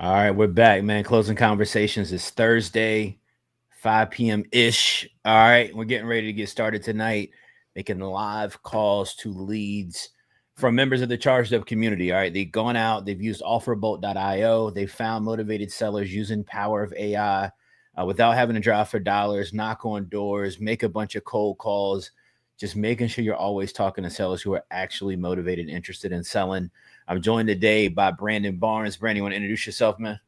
All right, we're back, man. Closing conversations is Thursday, 5 p.m. ish. All right, we're getting ready to get started tonight, making live calls to leads from members of the charged up community. All right, they've gone out, they've used offerbolt.io, they found motivated sellers using power of AI without having to drive for dollars, knock on doors, make a bunch of cold calls, just making sure you're always talking to sellers who are actually motivated and interested in selling. I'm joined today by Brandon Barnes. Brandon, you want to introduce yourself, man?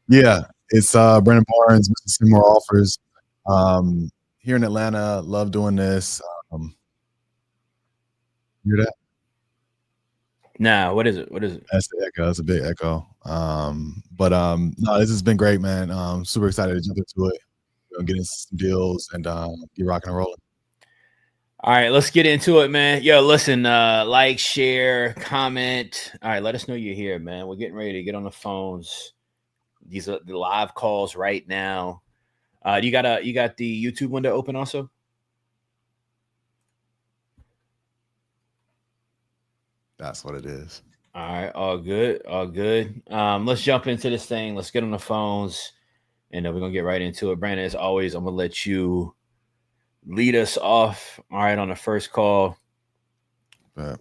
Yeah, it's Brandon Barnes, Mr. Seymour Offers. Um, Here in Atlanta, love doing this. Um, hear that? Nah, what is it? What is it? That's the echo. That's a big echo. But no, this has been great, man. Super excited to jump into it. We're gonna get into some deals and get rocking and rolling. All right, let's get into it, man. Yo, listen, like, share, comment. All right, let us know you're here, man. We're getting ready to get on the phones. These are the live calls right now. You got the YouTube window open also? That's what it is. All right, all good, all good. Let's jump into this thing. Let's get on the phones, and then we're gonna get right into it. Brandon, as always, I'm gonna let you lead us off. All right, on the first call. But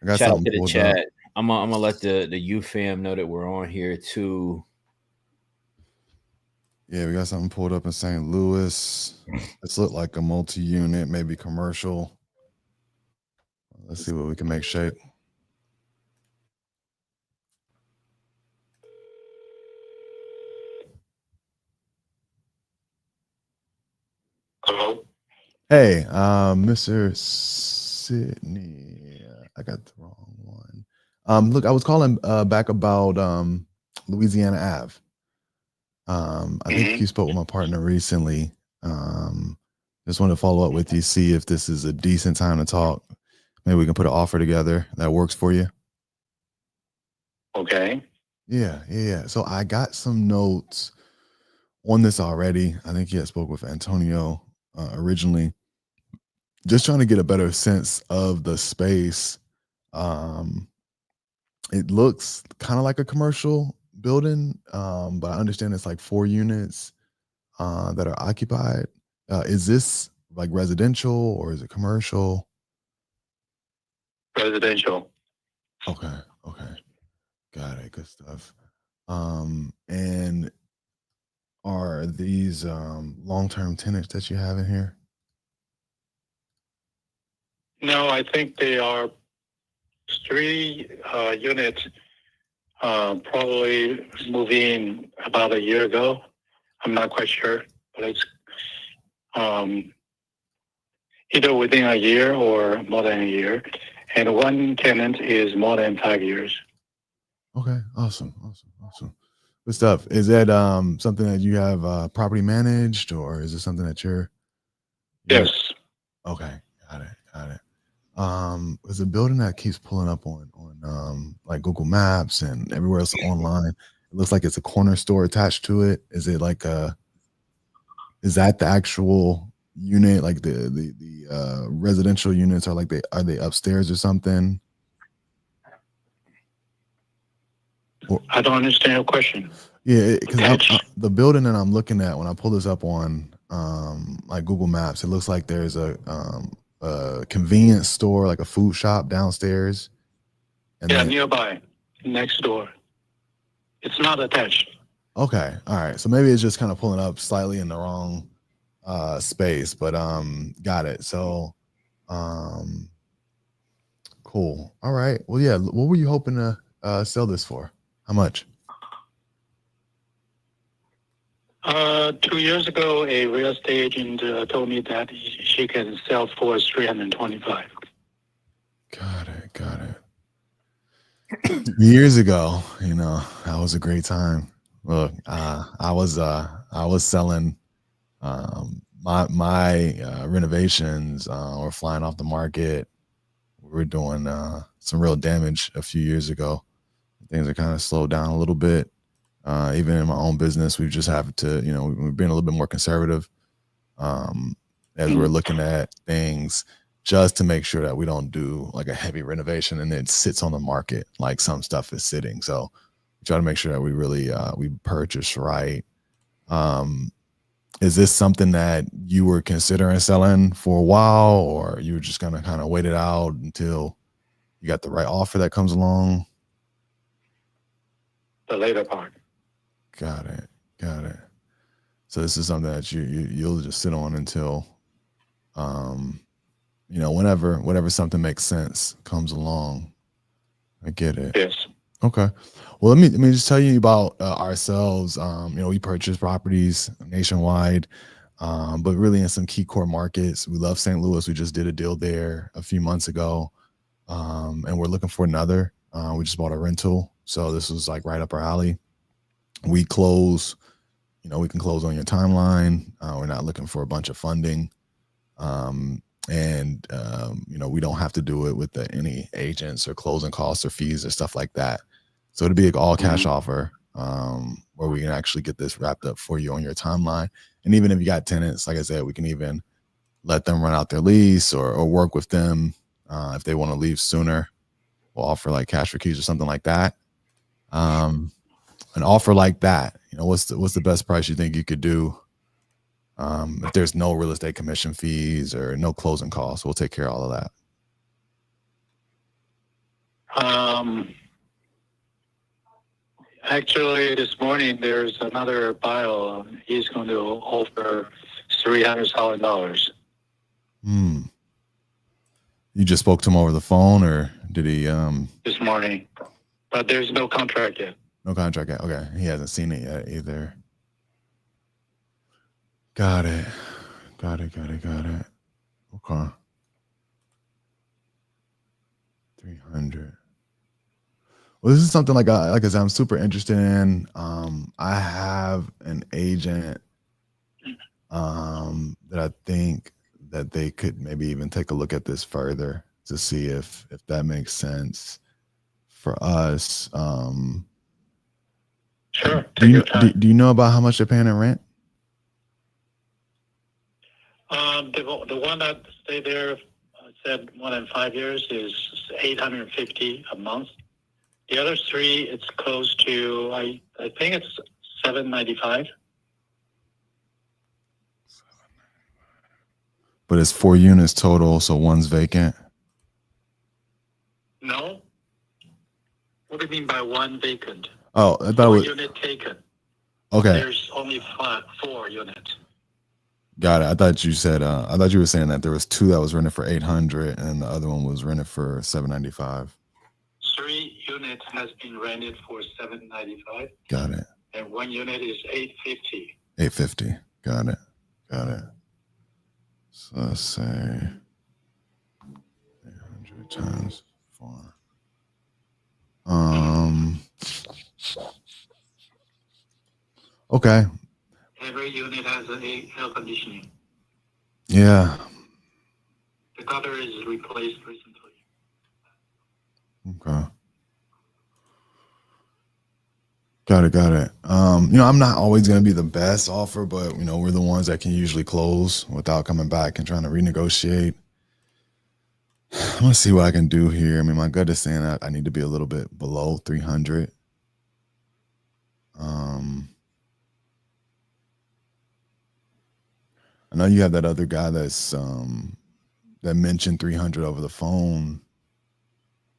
I got Shout out something to the pulled up. chat. I'm gonna let the U fam know that we're on here too. Yeah, we got something pulled up in St. Louis. This looked like a multi-unit, maybe commercial. Let's see what we can make shake. Hello. Hey, Mr. Sydney. I got the wrong one. Look, I was calling back about Louisiana Ave. I think you spoke with my partner recently. Um, just wanted to follow up with you, see if this is a decent time to talk. Maybe we can put an offer together that works for you. Okay. Yeah. So I got some notes on this already. I think you had spoke with Antonio originally. Just trying to get a better sense of the space. Um, it looks kind of like a commercial building, but I understand it's like 4 units that are occupied. Is this like residential or is it commercial? Residential. Okay, okay, got it. Good stuff. And are these long-term tenants that you have in here? No, I think they are three units. Probably moved in about a year ago. I'm not quite sure, but it's um, either within a year or more than a year. And one tenant is more than 5 years. Okay, awesome. Good stuff. Is that something that you have property managed, or is it something that you're Yes. okay? Got it. There's a building that keeps pulling up on like Google Maps and everywhere else online. It looks like it's a corner store attached to it. Is it like is that the actual unit? Like the residential units are like are they upstairs or something? I don't understand your question. Yeah, because Attached. the building that I'm looking at when I pull this up on like Google Maps, it looks like there's a convenience store, like a food shop downstairs, and Yeah, then nearby, next door. It's not attached. okay, all right, so maybe it's just kind of pulling up slightly in the wrong space, but got it. So um, cool. All right. Well, yeah. What were you hoping to sell this for? How much? 2 years ago, a real estate agent told me that she can sell for 325. Got it. Years ago, that was a great time. Look, I was selling my renovations were flying off the market. We were doing some real damage a few years ago. Things are kind of slowed down a little bit. Even in my own business, we've just have to, we've been a little bit more conservative as we're looking at things just to make sure that we don't do like a heavy renovation and it sits on the market like some stuff is sitting. So try to make sure that we really we purchase right. Is this something that you were considering selling for a while, or you were just gonna kind of wait it out until you got the right offer that comes along? The later part. Got it. Got it. So this is something that you'll just sit on until, whenever something makes sense comes along. I get it. Yes. Okay. Well, let me just tell you about ourselves. We purchase properties nationwide, but really in some key core markets. We love St. Louis. We just did a deal there a few months ago, and we're looking for another. We just bought a rental, so this was like right up our alley. We close. We can close on your timeline. We're not looking for a bunch of funding. We don't have to do it with any agents or closing costs or fees or stuff like that. So it'd be an all cash offer where we can actually get this wrapped up for you on your timeline. And even if you got tenants, like I said, we can even let them run out their lease or work with them if they want to leave sooner. We'll offer like cash for keys or something like that. An offer like that, what's the best price you think you could do? If there's no real estate commission fees or no closing costs, we'll take care of all of that. Actually, this morning there's another buyer. He's going to offer $300,000. You just spoke to him over the phone, or did he? This morning, but there's no contract yet. No contract yet. Okay, he hasn't seen it yet either. Got it. Okay. 300. Well, this is something like I said, I'm super interested in. I have an agent that I think that they could maybe even take a look at this further to see if that makes sense for us. Sure. Do you know about how much they're paying in rent? The one that stayed there said more than 5 years is $850 a month. The other three, it's close to I think it's $795. But it's 4 units total, so one's vacant. No. What do you mean by one vacant? Oh, I thought 4 it was unit taken. okay. There's only 4 units. Got it. I thought you were saying that there was 2 that was rented for $800 and the other one was rented for $795. 3 units has been rented for $795. Got it. And 1 unit is $850. $850. Got it. So let's say 800 times 4. Okay. Every unit has air conditioning. Yeah. The gutter is replaced recently. Okay. Got it. I'm not always going to be the best offer, but we're the ones that can usually close without coming back and trying to renegotiate. I'm going to see what I can do here. I mean, my gut is saying that I need to be a little bit below 300. I know you have that other guy that's that mentioned 300 over the phone.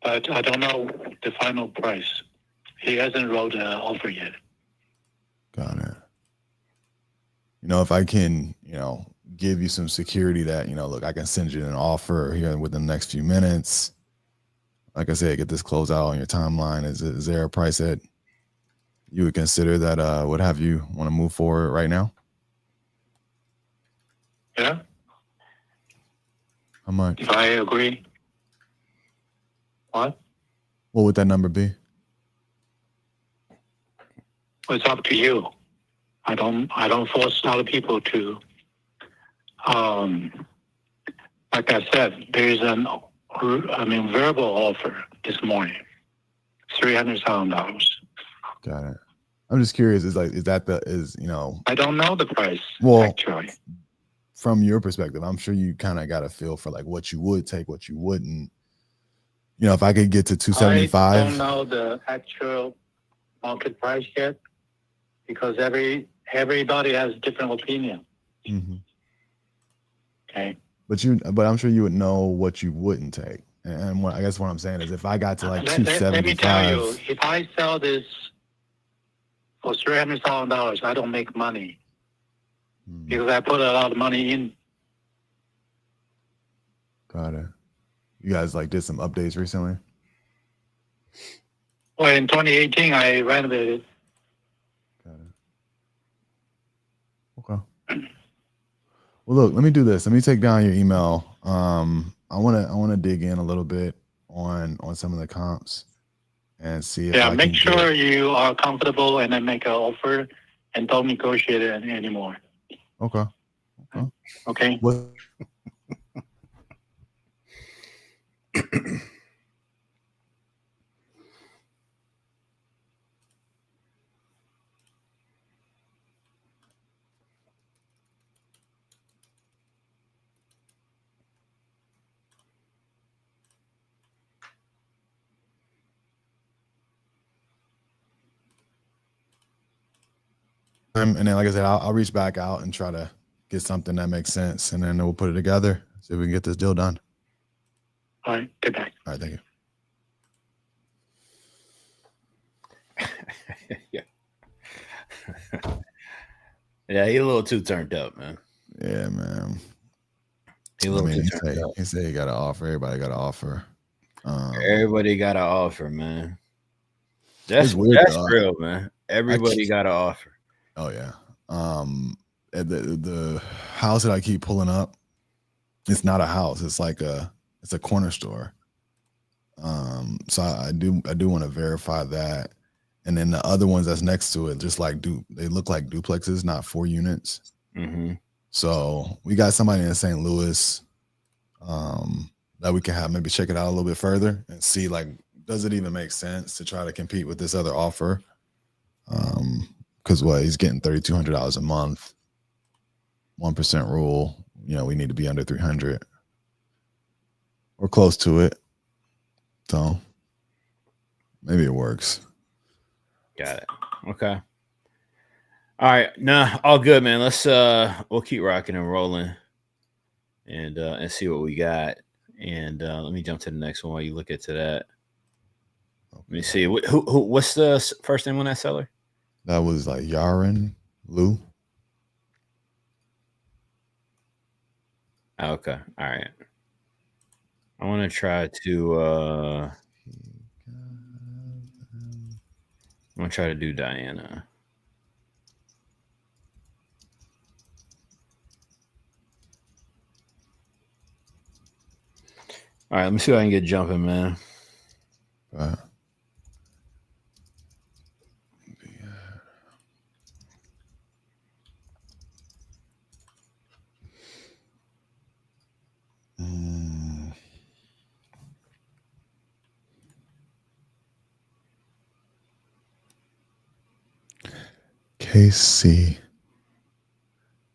But I don't know the final price. He hasn't wrote an offer yet. Got it. If I can, give you some security that, look, I can send you an offer here within the next few minutes. Like I said, get this closed out on your timeline. Is there a price that you would consider that would have you want to move forward right now? Yeah. How much? If I agree. What? What would that number be? Well, it's up to you. I don't force other people to. Like I said, there is verbal offer this morning, $300,000. Got it. I'm just curious. I don't know the price. Well, actually, from your perspective, I'm sure you kind of got a feel for like what you would take, what you wouldn't. If I could get to 275. I don't know the actual market price yet because everybody has different opinion. Mm-hmm. Okay. But I'm sure you would know what you wouldn't take. And what I guess what I'm saying is, if I got to like Let me tell you, 275, if I sell this for $300,000, I don't make money because I put a lot of money in. got it. You guys like did some updates recently? Well, in 2018, I renovated. Got it. Okay. Well, look, let me do this. Let me take down your email. I wanna dig in a little bit on some of the comps and see if I make can sure you are comfortable and then make an offer and don't negotiate it anymore. Okay. Okay. What? And then, like I said, I'll reach back out and try to get something that makes sense, and then we'll put it together, see if we can get this deal done. All right. Good night. All right. Thank you. Yeah. Yeah, he's a little too turned up, man. Yeah, man. He a little too turned up. He said he got to offer. Everybody got to offer. Everybody got to offer, man. That's real, man. Everybody got to offer. Oh yeah. The house that I keep pulling up, it's not a house. It's like it's a corner store. So I do want to verify that. And then the other ones that's next to it, just like they look like duplexes, not 4 units. Mm-hmm. So we got somebody in St. Louis that we can have maybe check it out a little bit further and see, like, does it even make sense to try to compete with this other offer? Because he's getting $3,200 a month, 1% rule. We need to be under 300 or close to it. So maybe it works. Got it. Okay. All right. Nah, all good, man. Let's we'll keep rocking and rolling and see what we got. And let me jump to the next one while you look into that. Let me see. What's the first name on that seller? That was like Yaron Lou. Okay. All right. I want to try to I'm gonna try to do Diana. All right, let me see if I can get jumping, man. KC,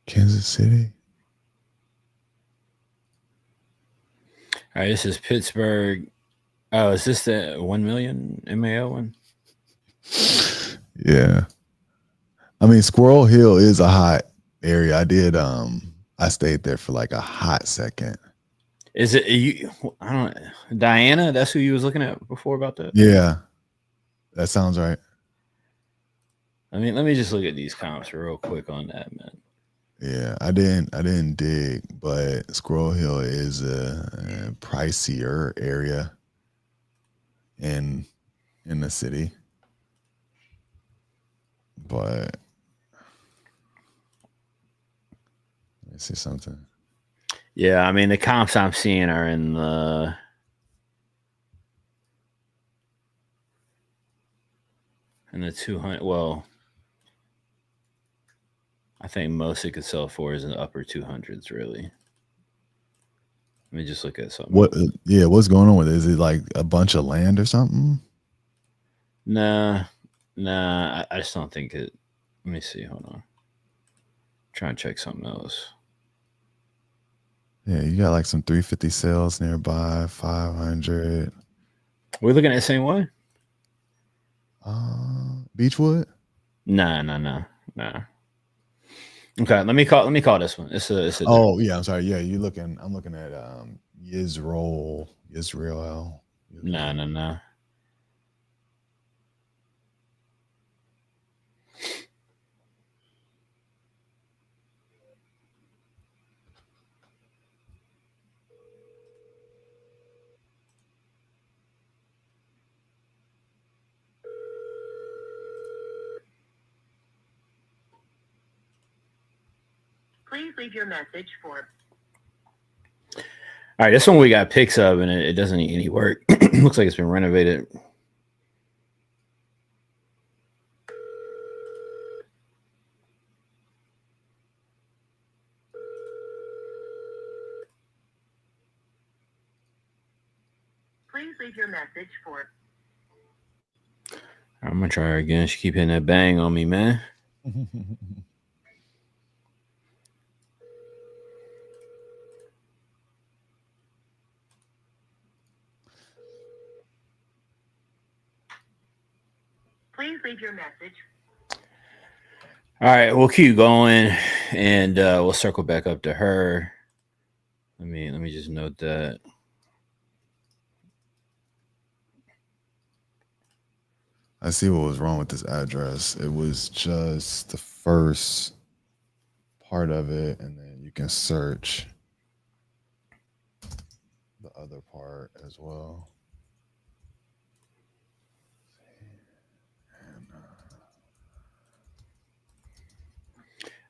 Kansas City. All right, this is Pittsburgh. Oh, is this the 1 million MAO one? Yeah. I mean, Squirrel Hill is a hot area. I stayed there for like a hot second. Is it you? I don't know. Diana, that's who you was looking at before about that? Yeah. That sounds right. Let me just look at these comps real quick on that, man. Yeah, I didn't dig, but Squirrel Hill is a pricier area in the city. But let me see something. Yeah, I mean the comps I'm seeing are in the in the 200. Well, I think most it could sell for is in the upper 200s, really. Let me just look at something. What's going on with it? Is it like a bunch of land or something? Nah, I just don't think it. Let me see. Hold on. Try and check something else. Yeah, you got like some 350 sales nearby, 500. We're looking at the same one? Beechwood? Nah. Okay, let me call this one. It's a Oh yeah, I'm sorry. Yeah, I'm looking at Yisrael. nah. Please leave your message for. All right, this one we got pics of, and it doesn't need any work. Looks like it's been renovated. Please leave your message for. I'm gonna try her again. She keep hitting that bang on me, man. Please leave your message. All right, we'll keep going, and we'll circle back up to her. Let me just note that. I see what was wrong with this address. It was just the first part of it, and then you can search the other part as well.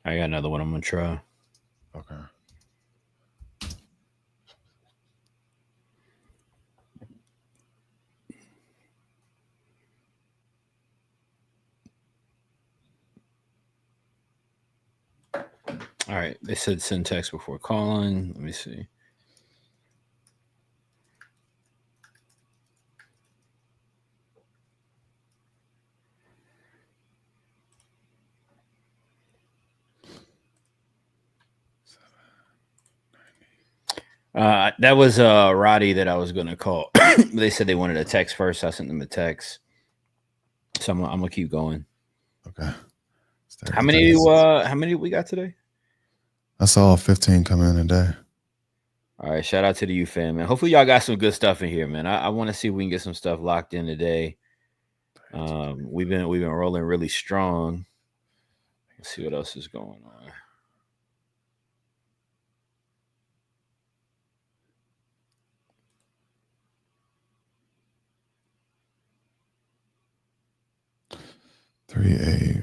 I got another one I'm gonna try. Okay. All right, they said send text before calling. Let me see. That was Roddy that I was gonna call. They said they wanted a text first. I sent them a text, so I'm gonna keep going. Okay. How many we got today? I saw 15 come in a day. All right, shout out to the U fam, man. Hopefully y'all got some good stuff in here, man. I want to see if we can get some stuff locked in today. We've been rolling really strong. Let's see what else is going on. Three A.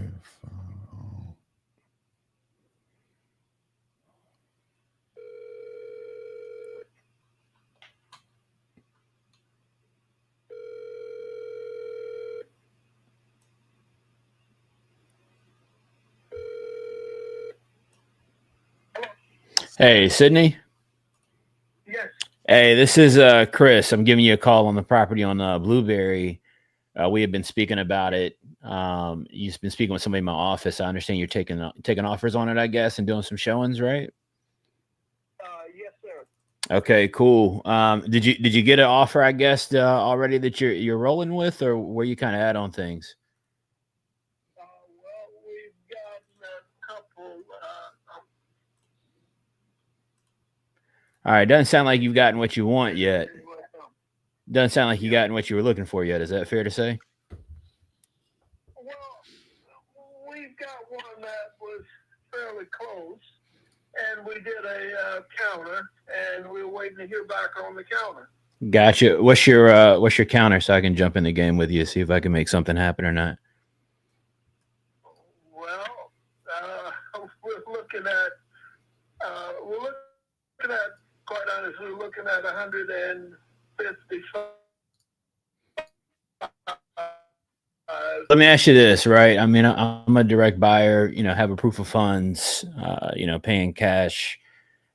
Hey, Sydney. Yes. Hey, this is Chris. I'm giving you a call on the property on Blueberry. We have been speaking about it. You've been speaking with somebody in my office. I understand you're taking offers on it, I guess, and doing some showings, right? Yes, sir. Okay, cool. Did you get an offer, I guess, already that you're rolling with, or where you kind of at on things? Well, we've gotten a couple. All right, doesn't sound like you've gotten what you want yet. Doesn't sound like you gotten what you were looking for yet. Is that fair to say? Well, we've got one that was fairly close, and we did a counter, and we're waiting to hear back on the counter. Gotcha. What's your counter so I can jump in the game with you, see if I can make something happen or not? Well, we're looking at quite honestly, we're looking at 155. Let me ask you this, right? I mean, I'm a direct buyer, have a proof of funds, paying cash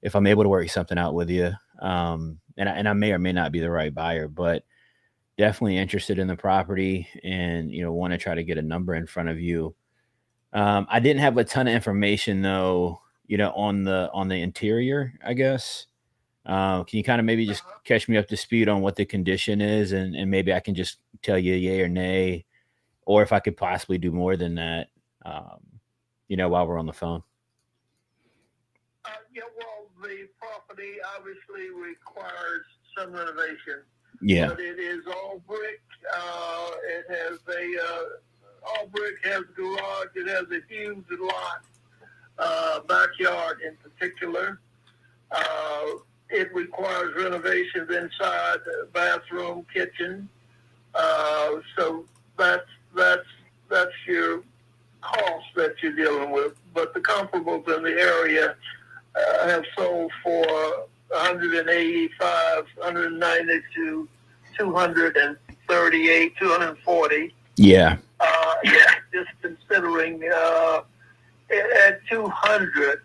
if I'm able to work something out with you. And I may or may not be the right buyer, but definitely interested in the property and, want to try to get a number in front of you. I didn't have a ton of information though, on the interior, I guess. Can you kind of maybe just catch me up to speed on what the condition is, and maybe I can just tell you yay or nay, or if I could possibly do more than that, while we're on the phone. Yeah, well, the property obviously requires some renovation. Yeah. But it is all brick. It has all brick, has a garage. It has a huge lot, backyard in particular. It requires renovations inside, bathroom, kitchen. So that's your cost that you're dealing with. But the comparables in the area have sold for 185, 190 to 238, 240. Yeah. Just considering at 200,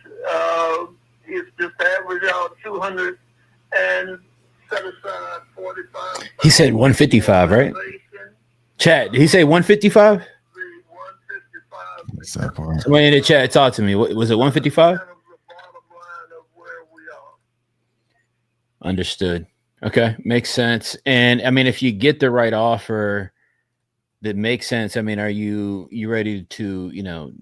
it's just average out 200 and set aside 45. He said 155, right? Chat, did he say 155? 155. Somebody in the chat, talk to me. Was it 155? Understood. Okay, makes sense. And I mean, if you get the right offer that makes sense, I mean, are you ready to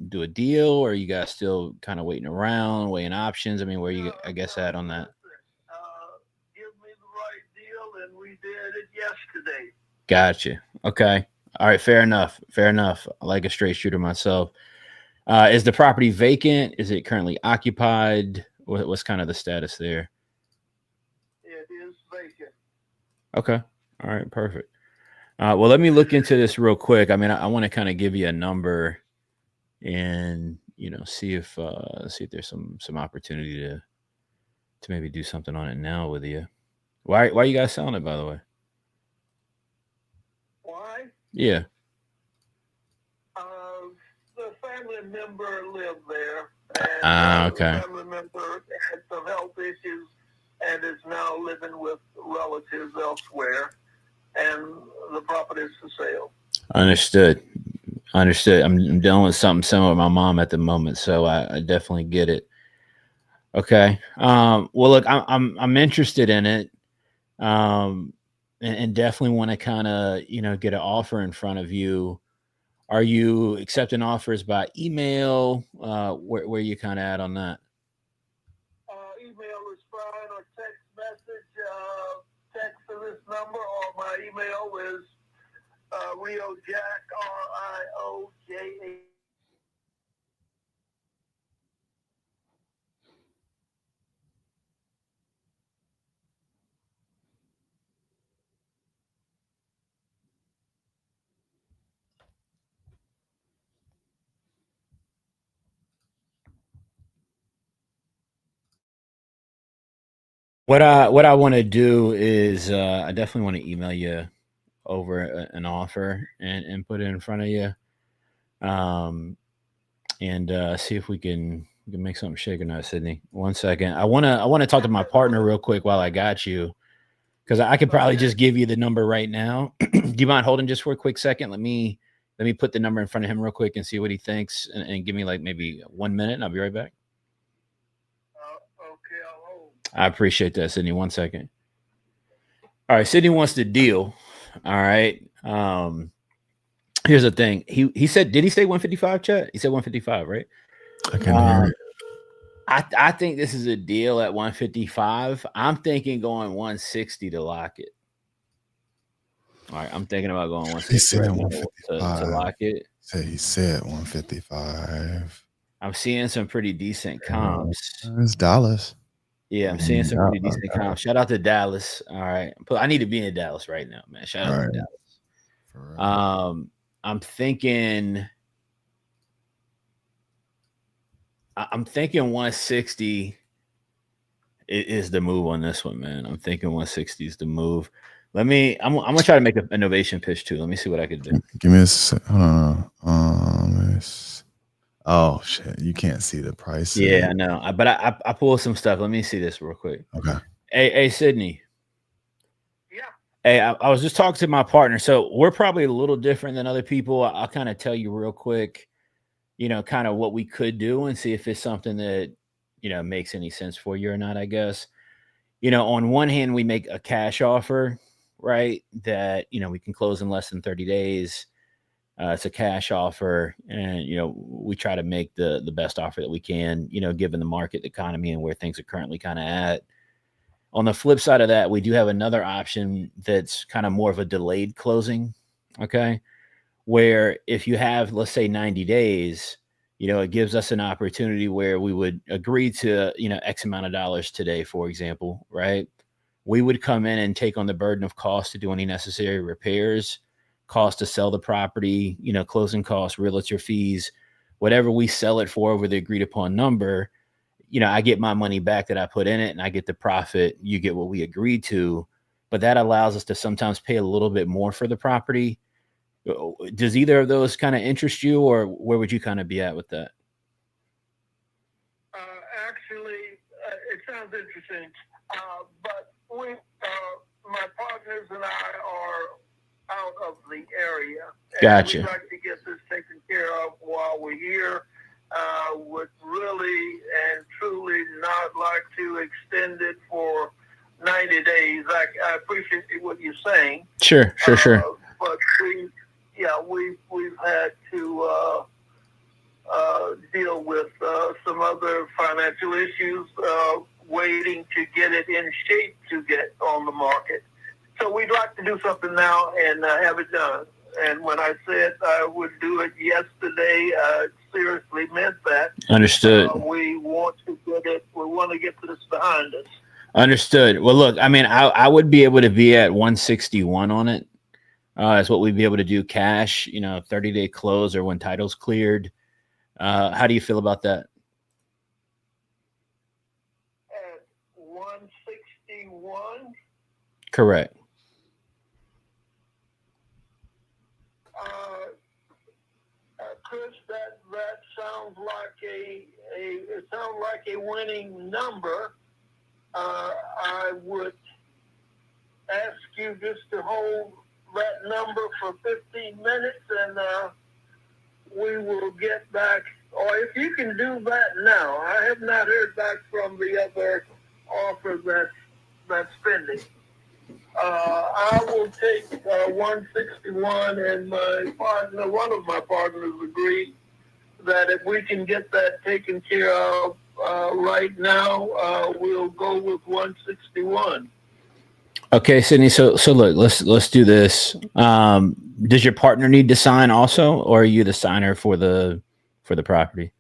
do a deal, or are you guys still kind of waiting around, weighing options? I mean, where you I guess at on that? Give me the right deal, and we did it yesterday. Gotcha. Okay. All right. Fair enough. I like a straight shooter myself. Is the property vacant? Is it currently occupied? What's kind of the status there? It is vacant. Okay. All right. Perfect. Well, let me look into this real quick. I mean, I want to kind of give you a number and, see if there's some opportunity to maybe do something on it now with you. Why are you guys selling it, by the way? Why? Yeah. The family member lived there. And, okay. The family member had some health issues and is now living with relatives elsewhere. And the property is for sale. Understood. I'm dealing with something similar with my mom at the moment, so I definitely get it. Okay. Well, look, I'm interested in it, and definitely want to kind of get an offer in front of you. Are you accepting offers by email? Where you kind of at on that? Email is fine, or text message. Text to this number, or my email is RioJack, RIOJA. What I want to do is I definitely want to email you over an offer and put it in front of you, and see if we can make something shake or not. Sydney, 1 second. I want to talk to my partner real quick while I got you, because I could probably just give you the number right now. Do you mind holding just for a quick second? Let me put the number in front of him real quick and see what he thinks, and give me like maybe 1 minute, and I'll be right back. Okay, I'll hold. I appreciate that, Sydney. 1 second. All right, Sydney wants the deal. All right. Here's the thing. He said, did he say 155, chat? He said 155, right? I can hear it. I think this is a deal at 155. I'm thinking going 160 to lock it. All right, I'm thinking about going 160 He said right now 155. to lock it. He said 155. I'm seeing some pretty decent comps. It's Dallas. Yeah, I'm seeing some pretty decent comps. Shout out to Dallas. All right. I need to be in Dallas right now, man. Shout out to Dallas. I'm thinking 160 is the move on this one, man. I'm thinking 160 is the move. I'm gonna try to make an innovation pitch too. Let me see what I could do. Give me a hold on. Oh shit, you can't see the price. Yeah, I know. But I pulled some stuff. Let me see this real quick. Okay. Hey, Sydney. Yeah. Hey, I was just talking to my partner. So we're probably a little different than other people. I'll kind of tell you real quick, kind of what we could do and see if it's something that, makes any sense for you or not, I guess. On one hand, we make a cash offer, right? That, we can close in less than 30 days. It's a cash offer, and we try to make the best offer that we can, given the market economy and where things are currently kind of at. On the flip side of that, we do have another option that's kind of more of a delayed closing. Okay, where if you have, let's say, 90 days, it gives us an opportunity where we would agree to, X amount of dollars today, for example, right? We would come in and take on the burden of cost to do any necessary repairs, cost to sell the property, closing costs, realtor fees, whatever we sell it for over the agreed upon number. I get my money back that I put in it, and I get the profit. You get what we agreed to, but that allows us to sometimes pay a little bit more for the property. Does either of those kind of interest you, or where would you kind of be at with that? Actually, it sounds interesting, but my partners and I are out of the area. Gotcha. We'd like to get this taken care of while we're here. Would really and truly not like to extend it for 90 days. I appreciate what you're saying. Sure. But we've had to deal with some other financial issues, waiting to get it in shape to get on the market. So we'd like to do something now and have it done. And when I said I would do it yesterday, I seriously meant that. Understood. We want to get it. We want to get this behind us. Understood. Well, look, I mean, I would be able to be at 161 on it. That's what we'd be able to do cash, 30-day close or when title's cleared. How do you feel about that? At 161? Correct. Chris, that sounds like a winning number. I would ask you just to hold that number for 15 minutes, and we will get back. Or if you can do that now, I have not heard back from the other offer that's pending. I will take 161, and one of my partners agreed that if we can get that taken care of right now, we'll go with 161. Okay, Sydney. So look, let's do this. Does your partner need to sign also, or are you the signer for the property?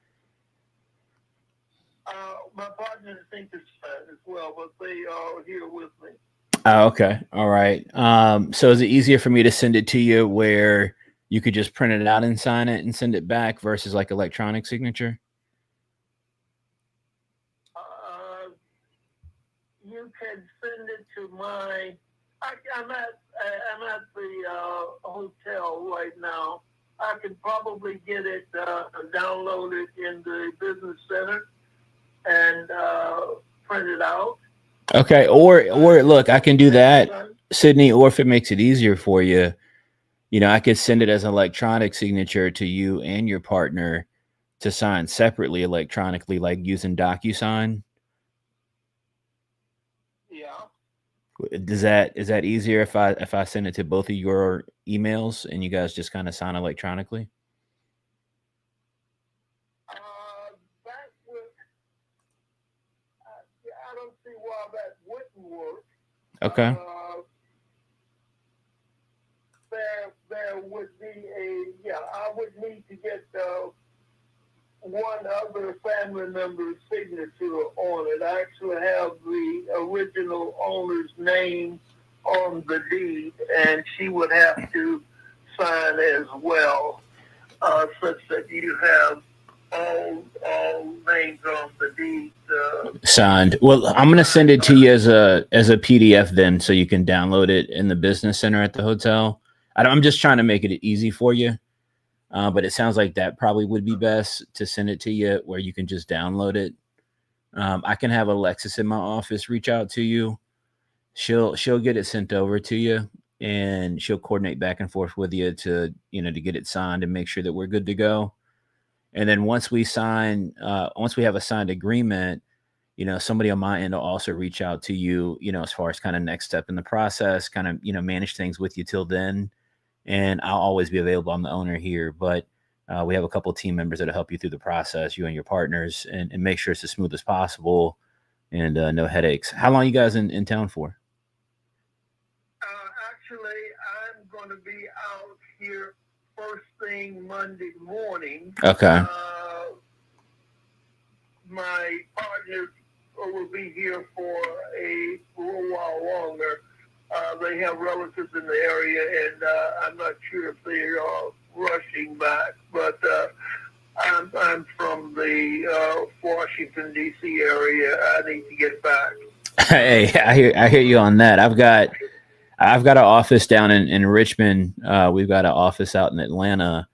My partners think it's fine as well, but they are here with me. Oh, okay. All right. So is it easier for me to send it to you where you could just print it out and sign it and send it back versus like electronic signature? You can send it to my. I'm at the hotel right now. I can probably get it downloaded in the business center and print it out. Okay. Or look, I can do that, Sydney. Or if it makes it easier for you, I could send it as an electronic signature to you and your partner to sign separately electronically, like using DocuSign. Yeah. Is that easier if I send it to both of your emails and you guys just kind of sign electronically? That would. I don't see why that wouldn't work. Okay. There would be I would need to get one other family member's signature on it. I actually have the original owner's name on the deed, and she would have to sign as well, such that you have all names on the deed signed. Well, I'm going to send it to you as a PDF then, so you can download it in the business center at the hotel. I'm just trying to make it easy for you. But it sounds like that probably would be best to send it to you where you can just download it. I can have Alexis in my office reach out to you. She'll get it sent over to you, and she'll coordinate back and forth with you to get it signed and make sure that we're good to go. And then once we have a signed agreement, somebody on my end will also reach out to you, as far as kind of next step in the process, kind of, manage things with you till then. and I'll always be available. I'm the owner here, but we have a couple of team members that'll help you through the process, you and your partners, and make sure it's as smooth as possible and no headaches. How long you guys in town for? Actually, I'm going to be out here first thing Monday morning. Okay. My partner will be here for a little while longer. They have relatives in the area, and I'm not sure if they are rushing back, but I'm from the Washington, D.C. area. I need to get back. Hey, I hear you on that. I've got an office down in Richmond. We've got an office out in Atlanta,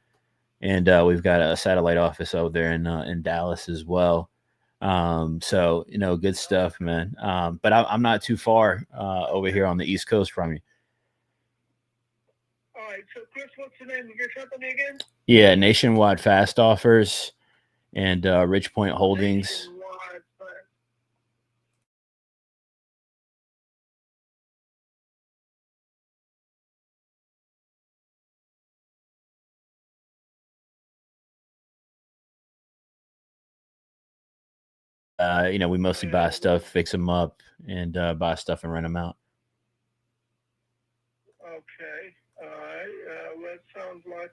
and we've got a satellite office over there in Dallas as well. So good stuff, man. But I'm not too far over here on the East Coast from you. All right. So, Chris, what's the name of your company again? Yeah, Nationwide Fast Offers and Ridgepoint Holdings. Nationwide Fast. We mostly buy stuff, fix them up, and buy stuff and rent them out. Okay. All right. That sounds like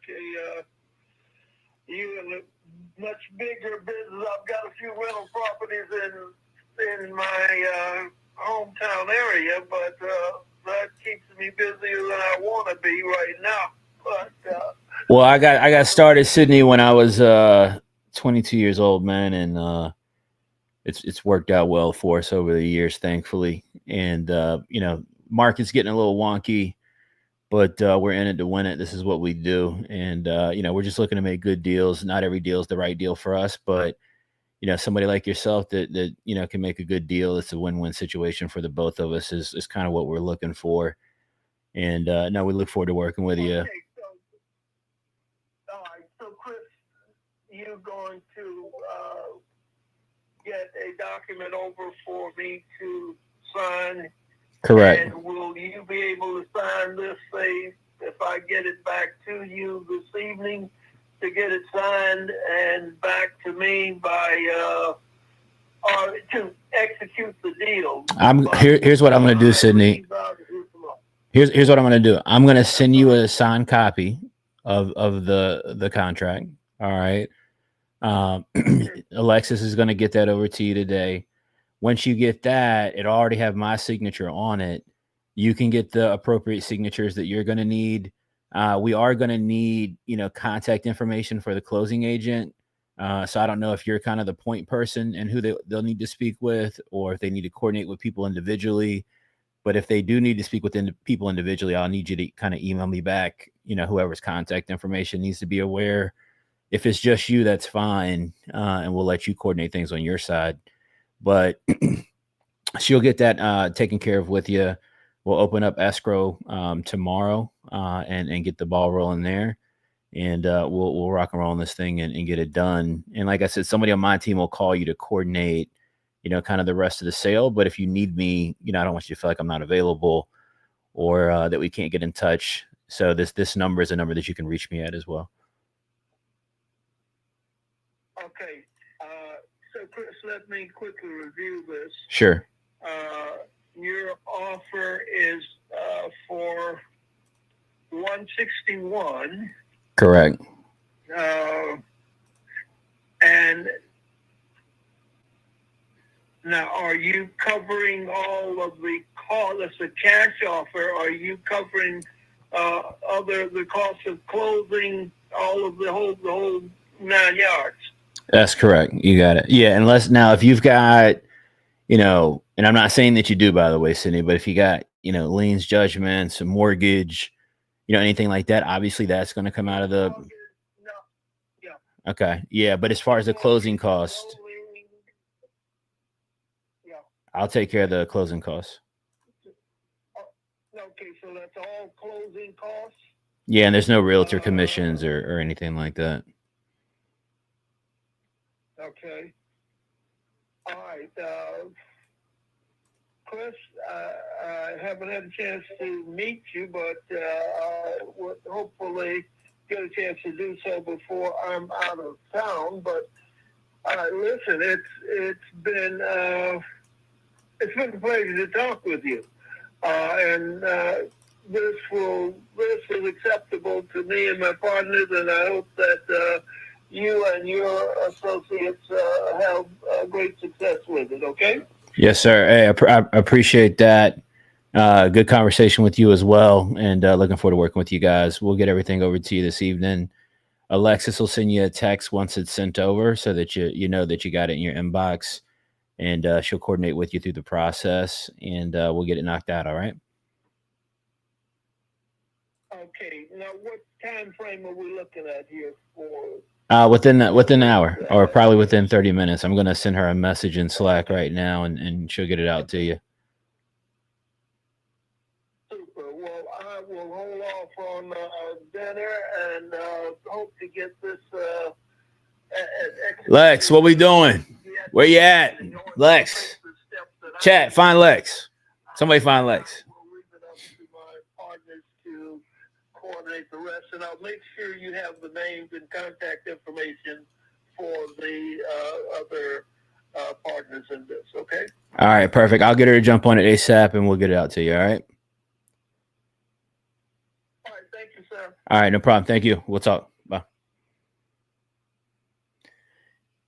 you in a much bigger business. I've got a few rental properties in my hometown area, but that keeps me busier than I want to be right now. But well, I got started, Sydney, when I was 22 years old, man, and it's worked out well for us over the years, thankfully. And market's getting a little wonky, but we're in it to win it. This is what we do, and we're just looking to make good deals. Not every deal is the right deal for us, but somebody like yourself that can make a good deal. It's a win-win situation for the both of us. Is kind of what we're looking for. And no, we look forward to working with you. okay, all right. So, Chris, you're going to get a document over for me to sign. Correct. And will you be able to sign this, say, if I get it back to you this evening, to get it signed and back to me by, or to execute the deal? Here's what I'm going to do, Sydney. Here's what I'm going to do. I'm going to send you a signed copy of the contract. All right. Alexis is going to get that over to you today. Once you get that, it'll already have my signature on it. You can get the appropriate signatures that you're going to need. We are going to need, contact information for the closing agent. So I don't know if you're kind of the point person and who they'll need to speak with, or if they need to coordinate with people individually. But if they do need to speak with people individually, I'll need you to kind of email me back, whoever's contact information needs to be aware. If it's just you, that's fine. And we'll let you coordinate things on your side. But she'll get that taken care of with you. We'll open up escrow tomorrow and get the ball rolling there. And we'll rock and roll on this thing and get it done. And like I said, somebody on my team will call you to coordinate, kind of the rest of the sale. But if you need me, I don't want you to feel like I'm not available or that we can't get in touch. So this number is a number that you can reach me at as well. Okay. So, Chris, let me quickly review this. Sure. Your offer is for $161. Correct. And now, are you covering all of the costs? That's a cash offer. Are you covering the cost of closing, all of the whole 9 yards? That's correct. You got it. Yeah. Unless now, if you've got, and I'm not saying that you do, by the way, Sydney, but if you got, liens, judgments, a mortgage, anything like that, obviously that's going to come out of the. No. Yeah. Okay. Yeah. But as far as the closing cost, Yeah. I'll take care of the closing costs. Okay. So that's all closing costs? Yeah. And there's no realtor commissions or anything like that. Okay. All right. Chris, I haven't had a chance to meet you, but would hopefully get a chance to do so before I'm out of town. But listen, it's been a pleasure to talk with you, and this is acceptable to me and my partners, and I hope that you and your associates have great success with it. Okay. Yes, sir. Hey, I appreciate that. Good conversation with you as well, and looking forward to working with you guys. We'll get everything over to you this evening. Alexis will send you a text once it's sent over, so that you know that you got it in your inbox, and she'll coordinate with you through the process, and we'll get it knocked out. All right. Okay. Now, what time frame are we looking at here for? Within an hour, or probably within 30 minutes. I'm gonna send her a message in Slack right now, and she'll get it out to you. Super. Well, I will hold off on dinner and hope to get this. Lex, what we doing? Where you at? Lex, chat. Find Lex. Somebody find Lex. We'll leave it up to my partners to coordinate the rest, and I'll make sure you have the names and contact information for the other partners in this. Okay. All right, perfect. I'll get her to jump on it ASAP, and we'll get it out to you. All right. All right. Thank you, sir. All right, no problem. Thank you. We'll talk. Bye.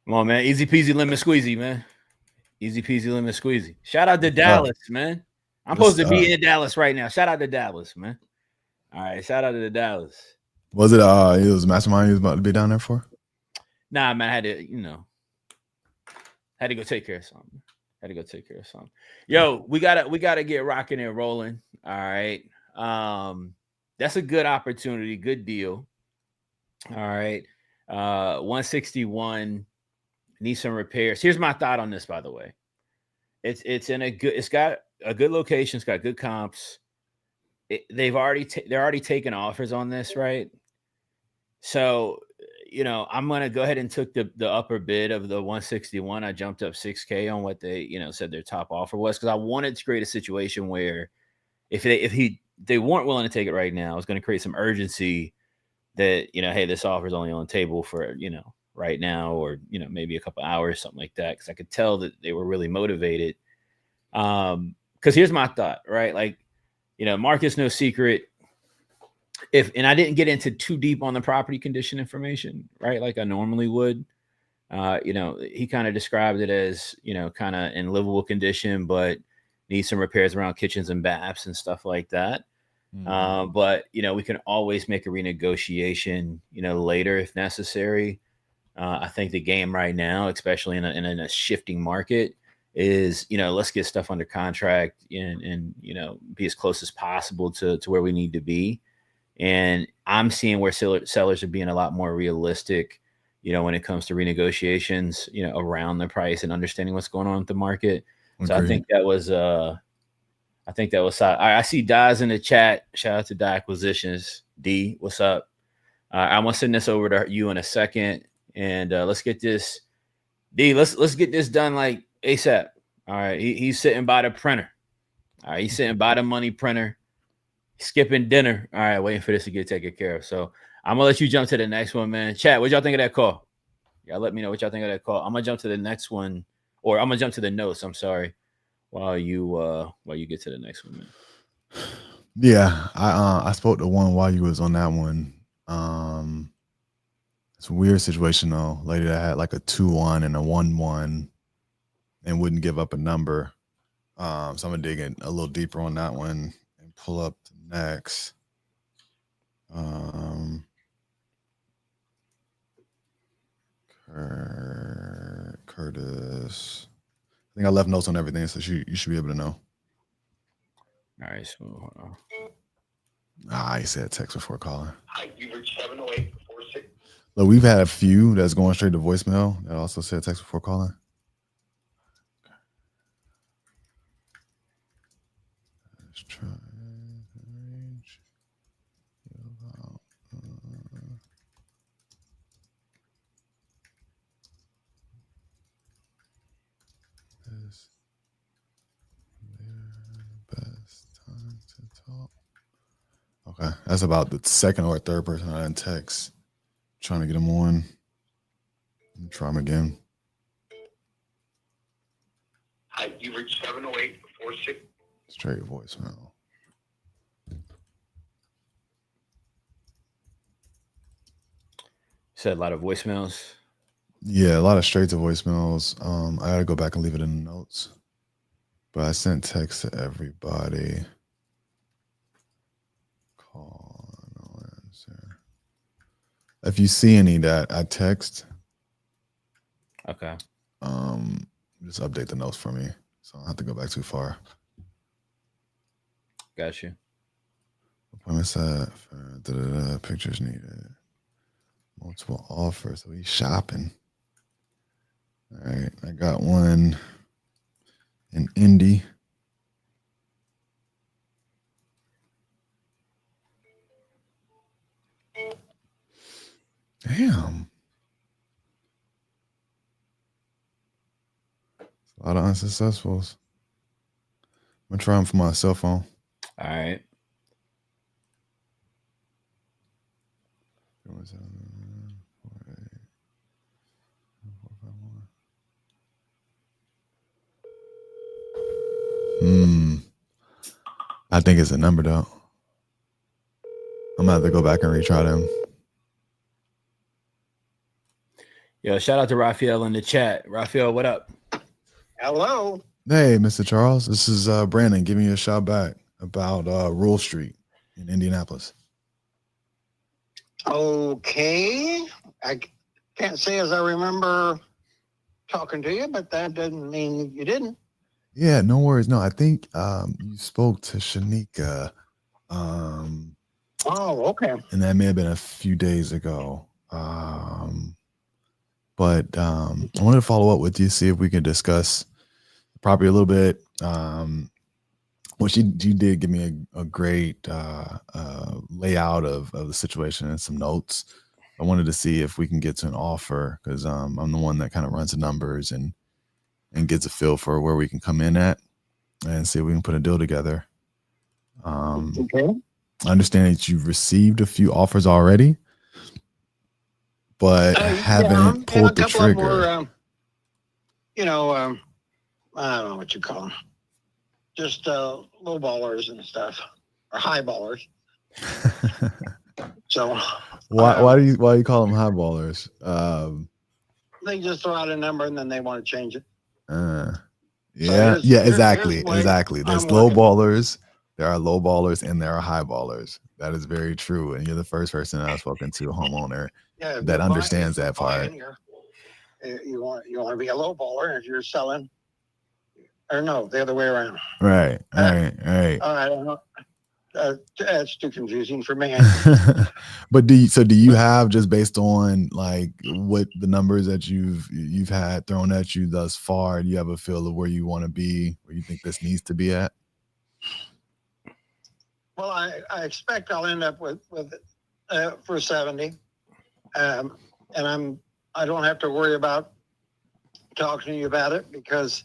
Come on, man. Easy peasy lemon squeezy, man. Easy peasy lemon squeezy. Shout out to Dallas, man. I'm supposed to be in Dallas right now. Shout out to Dallas, man. All right, shout out to Dallas. Was it it was Mastermind you was about to be down there for? Nah, man, I had to go take care of something. Yo, we gotta get rocking and rolling. All right. That's a good opportunity, good deal. All right. 161 needs some repairs. Here's my thought on this, by the way. It's got a good location, it's got good comps. They're already taking offers on this, right? So, I'm gonna go ahead and took the upper bid of the 161. I jumped up 6K on what they, said their top offer was, because I wanted to create a situation where if they weren't willing to take it right now, it's going to create some urgency that, hey, this offer is only on the table for, right now, or, maybe a couple hours, something like that. Cause I could tell that they were really motivated. Cause here's my thought, right? Like, market's no secret. And I didn't get into too deep on the property condition information, right? Like I normally would. He kind of described it as, kind of in livable condition, but needs some repairs around kitchens and baths and stuff like that. Mm-hmm. But we can always make a renegotiation, later if necessary. I think the game right now, especially in a shifting market, is let's get stuff under contract and be as close as possible to where we need to be. And I'm seeing where sellers are being a lot more realistic, when it comes to renegotiations, around the price and understanding what's going on with the market. So I think that was I see Daz in the chat. Shout out to Die Acquisitions. D, what's up? I'm gonna send this over to you in a second, and let's get this. D, let's get this done like ASAP. All right, he's sitting by the printer. All right, he's sitting by the money printer, skipping dinner. All right, waiting for this to get taken care of. So I'm gonna let you jump to the next one, man. Chat, what y'all think of that call? Y'all let me know what y'all think of that call. I'm gonna jump to the next one, or I'm gonna jump to the notes. I'm sorry. While you get to the next one, man. Yeah, I spoke to one while you was on that one. It's a weird situation though. Lady that had like a 2-1 and a 1-1 and wouldn't give up a number. So I'm gonna dig in a little deeper on that one and pull up the next. Curtis. I think I left notes on everything, so you should be able to know. All right, so hold on. I said text before calling. Hi, you reached 70846. Look, we've had a few that's going straight to voicemail that also said text before calling. Let's try. Okay, that's about the second or third person I didn't text. Trying to get him on. Try him again. Hi, you reached 70846. Straight voicemail. Said a lot of voicemails. Yeah, a lot of straight to voicemails. I gotta go back and leave it in the notes. But I sent text to everybody. Call, no answer. If you see any that I text, Okay. just update the notes for me, so I don't have to go back too far. Got you. Appointment set for pictures needed. Multiple offers. So he's shopping. All right, I got one in Indy. Damn. A lot of unsuccessfuls. I'm gonna try them for my cell phone. All right. I think it's a number though. I'm gonna have to go back and retry them. Yo, shout out to Raphael in the chat. Raphael, what up? Hello. Hey, Mr. Charles, this is Brandon giving you a shout back about Rule Street in Indianapolis. Okay. I can't say as I remember talking to you, but that doesn't mean you didn't. Yeah, no worries. No, I think you spoke to Shanika. Oh, okay. And that may have been a few days ago. But I wanted to follow up with you, see if we can discuss the property a little bit. Well, you did give me a great layout of the situation and some notes. I wanted to see if we can get to an offer because I'm the one that kind of runs the numbers and gets a feel for where we can come in at and see if we can put a deal together. Okay. I understand that you've received a few offers already, but haven't pulled the trigger. More, I don't know what you call them. Just low ballers and stuff, or high ballers. So why do you call them high ballers? They just throw out a number and then they want to change it. Exactly. There's low working. ballers. There are low ballers and there are high ballers. That is very true. And you're the first person I've spoken to, a homeowner, that understands that part. You want to be a low baller if you're selling, or no, the other way around. Right. I don't know. That's too confusing for me. But do you have, just based on like what the numbers that you've had thrown at you thus far, do you have a feel of where you want to be, where you think this needs to be at? Well, I expect I'll end up with for 70, and I don't have to worry about talking to you about it because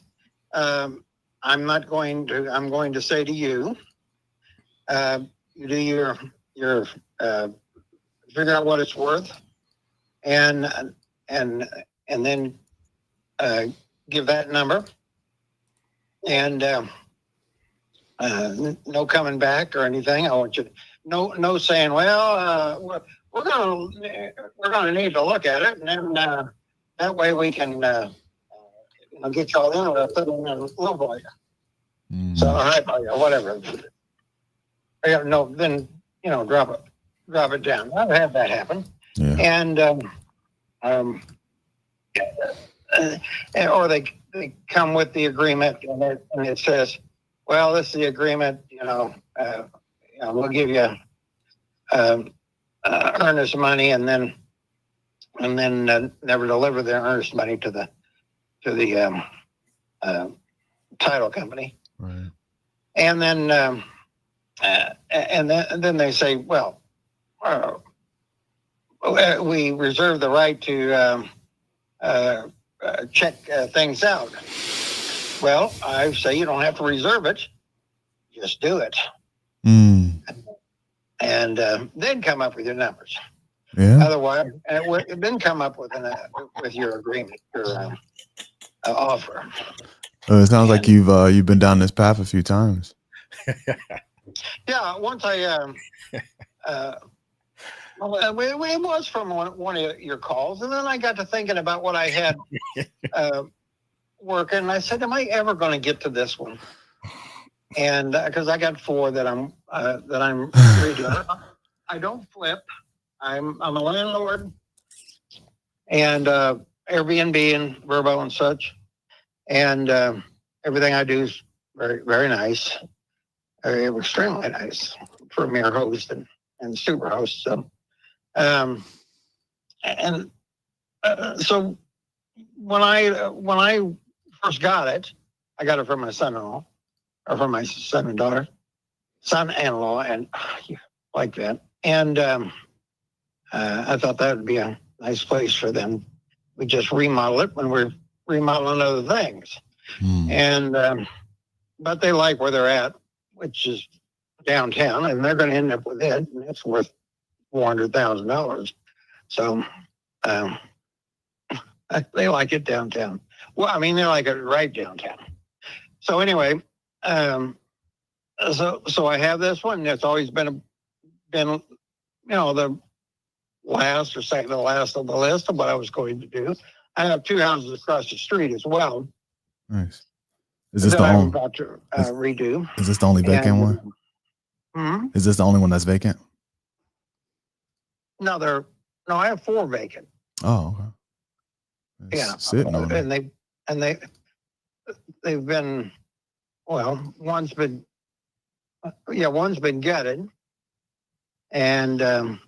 I'm going to say to you, you do your figure out what it's worth, and then give that number, and no coming back or anything. I want you to no saying, well, we're gonna need to look at it, and then that way we can get y'all in or put in a low boy. So high boy, whatever. Then drop it down. I've had that happen. Yeah. And or they come with the agreement and it says, well, this is the agreement, we'll give you earnest money and then never deliver the earnest money to the title company. Right. And then then they say, well, we reserve the right to check things out. Well, I say you don't have to reserve it. Just do it. And then come up with your numbers. Yeah. Otherwise, then come up with your agreement, your offer. It sounds like you've been down this path a few times. Yeah, once I it was from one of your calls, and then I got to thinking about what I had working, and I said, "Am I ever going to get to this one?" And because I got 4 that I'm redoing. I don't flip. I'm a landlord, and Airbnb and Verbo and such, and everything I do is very, very nice, extremely nice. Premier host and super host. So, so when I first got it, I got it from my son-in-law, or from my son and daughter, son-in-law, and like that. And I thought that would be a nice place for them. We just remodel it when we're remodeling other things. And but they like where they're at, which is downtown, and they're going to end up with it, and it's worth $400,000. So they like it downtown. Well, I mean, they like it right downtown. So anyway, so I have this one. It's always been the last or second to last on the list of what I was going to do. I have 2 houses across the street as well. Nice. Is this I'm about to redo? Is this the only vacant one? Mm-hmm. Is this the only one that's vacant? No, I have 4 vacant. Oh, okay. Yeah, sitting on it. And they've been, well, one's been gutted and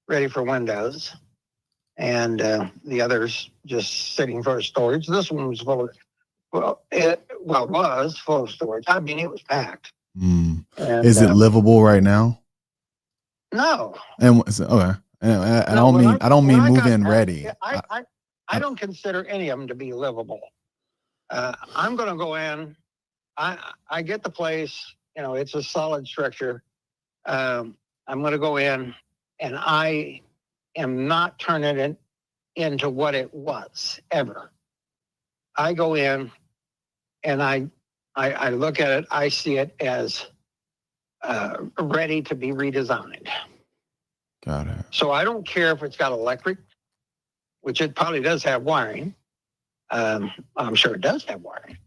ready for windows, and the other's just sitting for storage. This one was full of, was full of storage. I mean, it was packed. And, is it livable right now? No. And okay. And I don't mean move in ready. I don't consider any of them to be livable. I'm going to go in. I get the place. It's a solid structure. I'm going to go in, and I am not turning it into what it was ever. I go in, and I look at it. I see it as ready to be redesigned. Got it. So I don't care if it's got electric, which it probably does have wiring. I'm sure it does have wiring.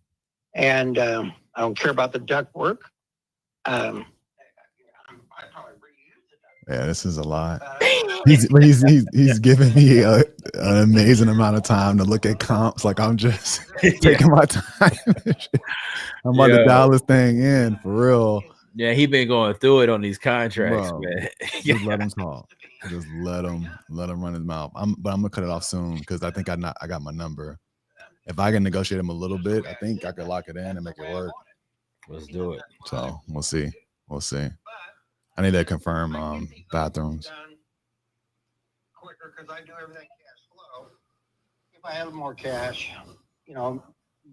And I don't care about the duct work. Yeah, this is a lot. He's giving me an amazing amount of time to look at comps. Like I'm just taking my time. I'm about to dial this thing in for real. Yeah, he been going through it on these contracts, bro, man. Just let him talk. Just let him run his mouth. But I'm gonna cut it off soon because I think I got my number. If I can negotiate him a little bit, I think I could lock it in and make it work. Let's do it. So we'll see. I need to confirm bathrooms. Quicker because I do everything cash flow. If I have more cash,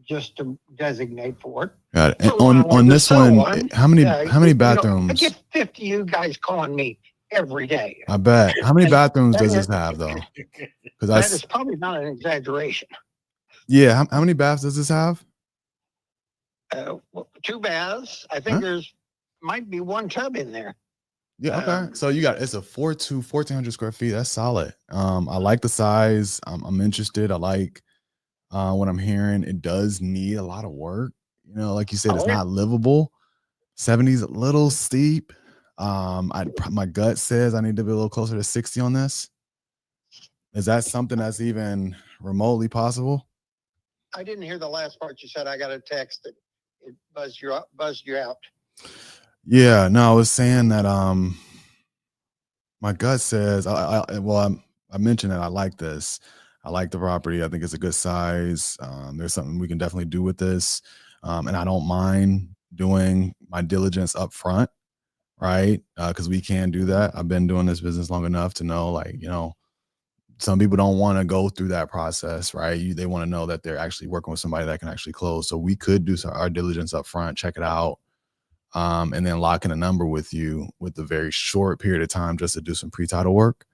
just to designate for it. Got it. And on this one, how many bathrooms? I get 50 you guys calling me every day. I bet. How many bathrooms does this have though? Because that is probably not an exaggeration. Yeah. How many baths does this have? 2 baths. I think there's might be 1 tub in there. Yeah. Okay. So it's a 1,400 square feet. That's solid. I like the size. I'm interested. I like what I'm hearing. It does need a lot of work. Like you said, it's not livable. 70 is a little steep. My gut says I need to be a little closer to 60 on this. Is that something that's even remotely possible? I didn't hear the last part you said. I got a text that it buzzed you out. Yeah, no, I was saying that my gut says I mentioned that I like this. I like the property. I think it's a good size. There's something we can definitely do with this. And I don't mind doing my diligence up front, right? Because we can do that. I've been doing this business long enough to know, some people don't want to go through that process, right? They want to know that they're actually working with somebody that can actually close. So we could do our diligence up front, check it out. and then locking a number with you with a very short period of time just to do some pre-title work.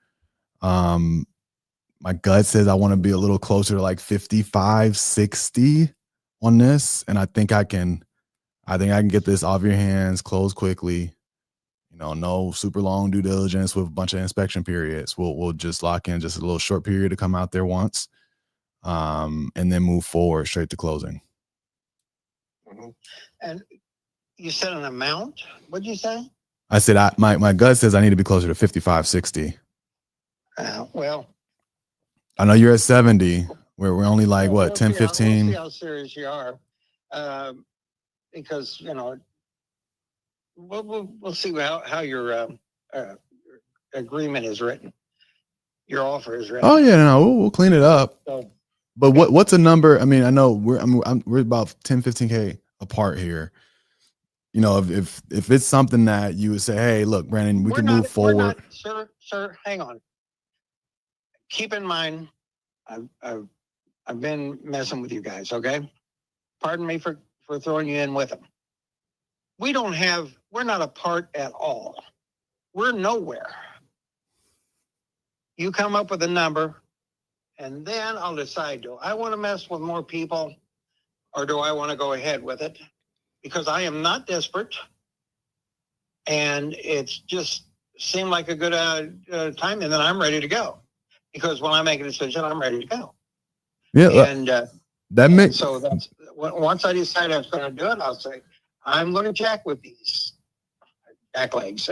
My gut says I want to be a little closer to like 55, 60 on this. And I think I can get this off your hands, close quickly. No super long due diligence with a bunch of inspection periods. We'll just lock in just a little short period to come out there once, and then move forward straight to closing. Mm-hmm. And you said an amount? What did you say? I said my gut says I need to be closer to 55, 60. Well, I know you're at 70. We're only like what, 10, 15? We'll see how serious you are, because we'll see how your agreement is written, your offer is written. Oh yeah, no, we'll clean it up. So, but what's a number? I mean, I know we're about 10, 15K apart here. If it's something that you would say, hey, look, Brandon, we can move forward. Sir, hang on. Keep in mind, I've been messing with you guys, okay? Pardon me for throwing you in with them. We're not apart at all. We're nowhere. You come up with a number, and then I'll decide, do I want to mess with more people, or do I want to go ahead with it? Because I am not desperate, and it's just seemed like a good time, and then I'm ready to go. Because when I make a decision, I'm ready to go. Yeah, and that makes so that's once I decide I'm going to do it, I'll say I'm going to check with these back legs.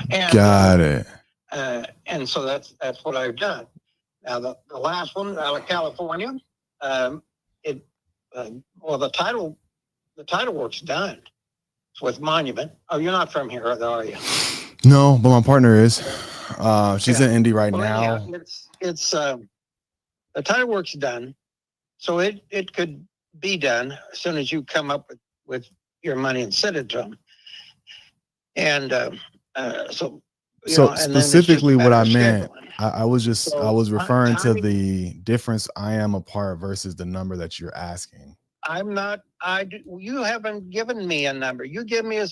And, got it. And so that's what I've done. Now the last one out of California, the title work's done. It's with Monument. Oh, you're not from here, are you? No, but my partner is. She's in Indy right now. Anyhow, it's the title work's done, so it could be done as soon as you come up with your money and send it to them. And so specifically what I meant, I was referring to the difference I am apart versus the number that you're asking. You haven't given me a number. You give me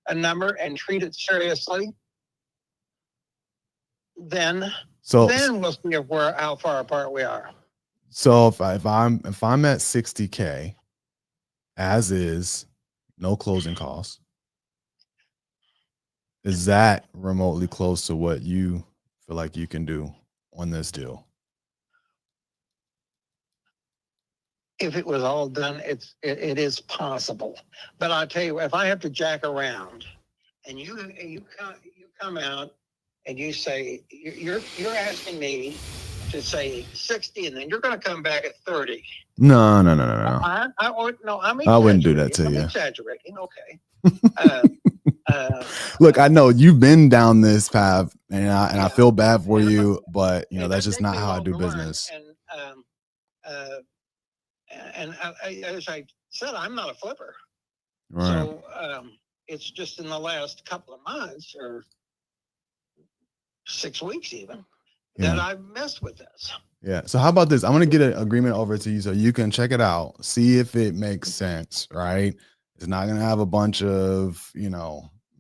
a number and treat it seriously. Then we'll see how far apart we are. So if I'm at 60K, as is, no closing costs, is that remotely close to what you feel like you can do on this deal? If it was all done, it is possible. But I'll tell you, if I have to jack around, and you come out and you say you're asking me to say 60, and then you're going to come back at 30. No. I wouldn't do that to I'm you. Exaggerating, okay. Look, I know you've been down this path, and I feel bad for you, but that's just not how I do business. And as I said, I'm not a flipper. Right. So it's just in the last couple of months or 6 weeks even that I've messed with this. Yeah. So how about this? I'm going to get an agreement over to you so you can check it out, see if it makes sense, right? It's not going to have a bunch of,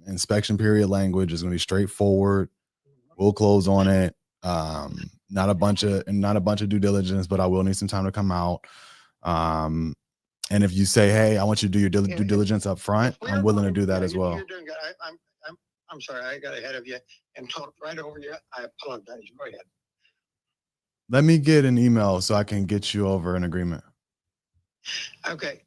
inspection period language. It's going to be straightforward. We'll close on it. Not a bunch of due diligence, but I will need some time to come out. And if you say, hey, I want you to do your due diligence up front, I'm willing to do that as well. You're doing good. I'm sorry, I got ahead of you and talked right over you. I apologize. Go ahead. Let me get an email so I can get you over an agreement. Okay.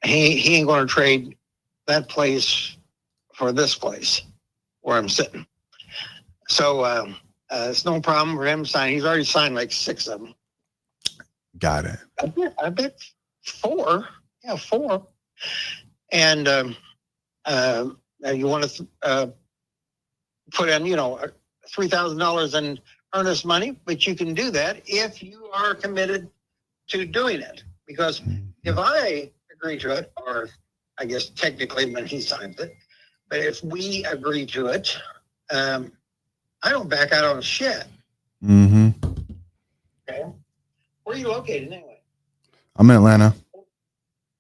He ain't going to trade that place for this place where I'm sitting. So it's no problem for him signing. He's already signed like 6 of them. Got it. I bet 4. Yeah, 4. And you want to put in, $3,000 in earnest money, but you can do that if you are committed to doing it. Because if I agree to it, or I guess technically when he signs it, but if we agree to it, I don't back out on shit. Mm-hmm. Okay. Where are you located anyway? I'm in Atlanta.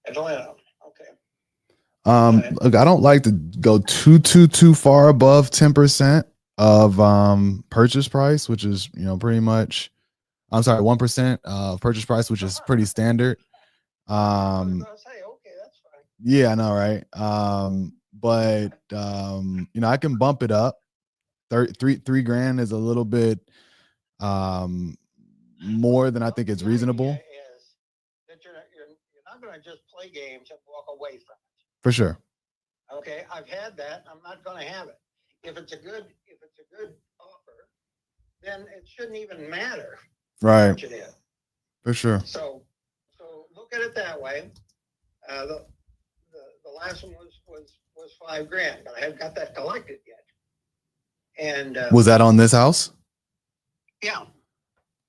Atlanta. Okay. Look, I don't like to go too far above 10% of purchase price, which is pretty much. I'm sorry, 1% purchase price, which is pretty standard. I was gonna say, okay, that's fine. Yeah, I know, right? But I can bump it up. Three grand is a little bit more than I think it's reasonable. Is that you're not going to just play games and walk away from it. For sure. Okay, I've had that. I'm not going to have it. If it's a good offer, then it shouldn't even matter. Right. What it is. For sure. So look at it that way. The last one was $5,000, but I haven't got that collected yet. And was that on this house? Yeah.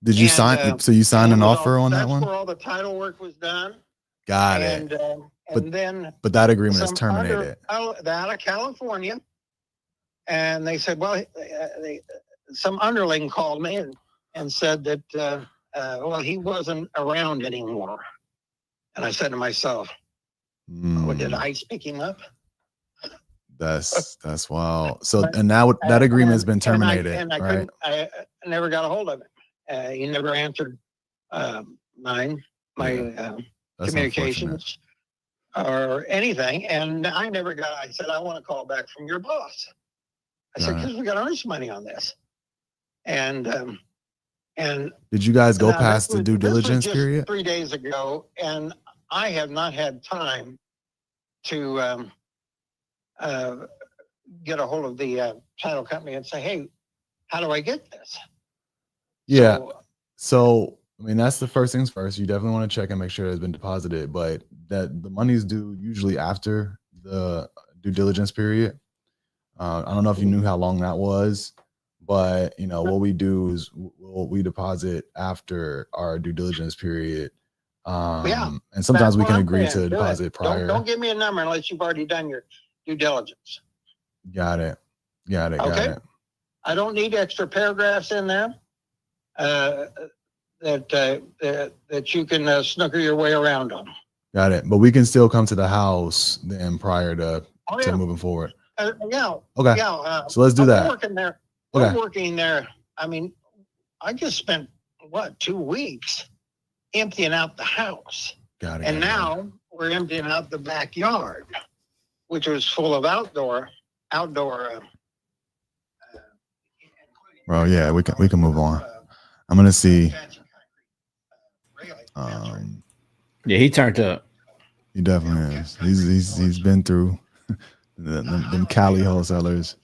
Did you sign? So you signed an offer on that one? That's where all the title work was done. Got it. But that agreement is terminated. Out of California, and they said, well, some underling called me and said that he wasn't around anymore. And I said to myself, did I pick him up? That's wild. So and now that agreement has been terminated. I never got a hold of him. He never answered my communications or anything, and I never got. I said I want to call back from your boss. I said because we got earnest money on this, and did you guys go past the due diligence period? 3 days ago, and I have not had time to get a hold of the title company and say, hey, how do I get this? Yeah. So I mean, that's the first things first. You definitely want to check and make sure it's been deposited, but that the money's due usually after the due diligence period. I don't know if you knew how long that was, but what we do is we deposit after our due diligence period. And sometimes we can agree to deposit prior. Don't give me a number unless you've already done your due diligence. Got it. Okay. Got it. I don't need extra paragraphs in there that you can snooker your way around on. Got it. But we can still come to the house then prior to moving forward. Yeah. Okay. Yeah. So let's do that. We're working there. I mean, I just spent 2 weeks emptying out the house. Got it. And now we're emptying out the backyard, which was full of outdoor. Well, yeah, we can move on. I'm gonna see. Yeah, he turned up. He definitely is. He's been through them Cali wholesalers.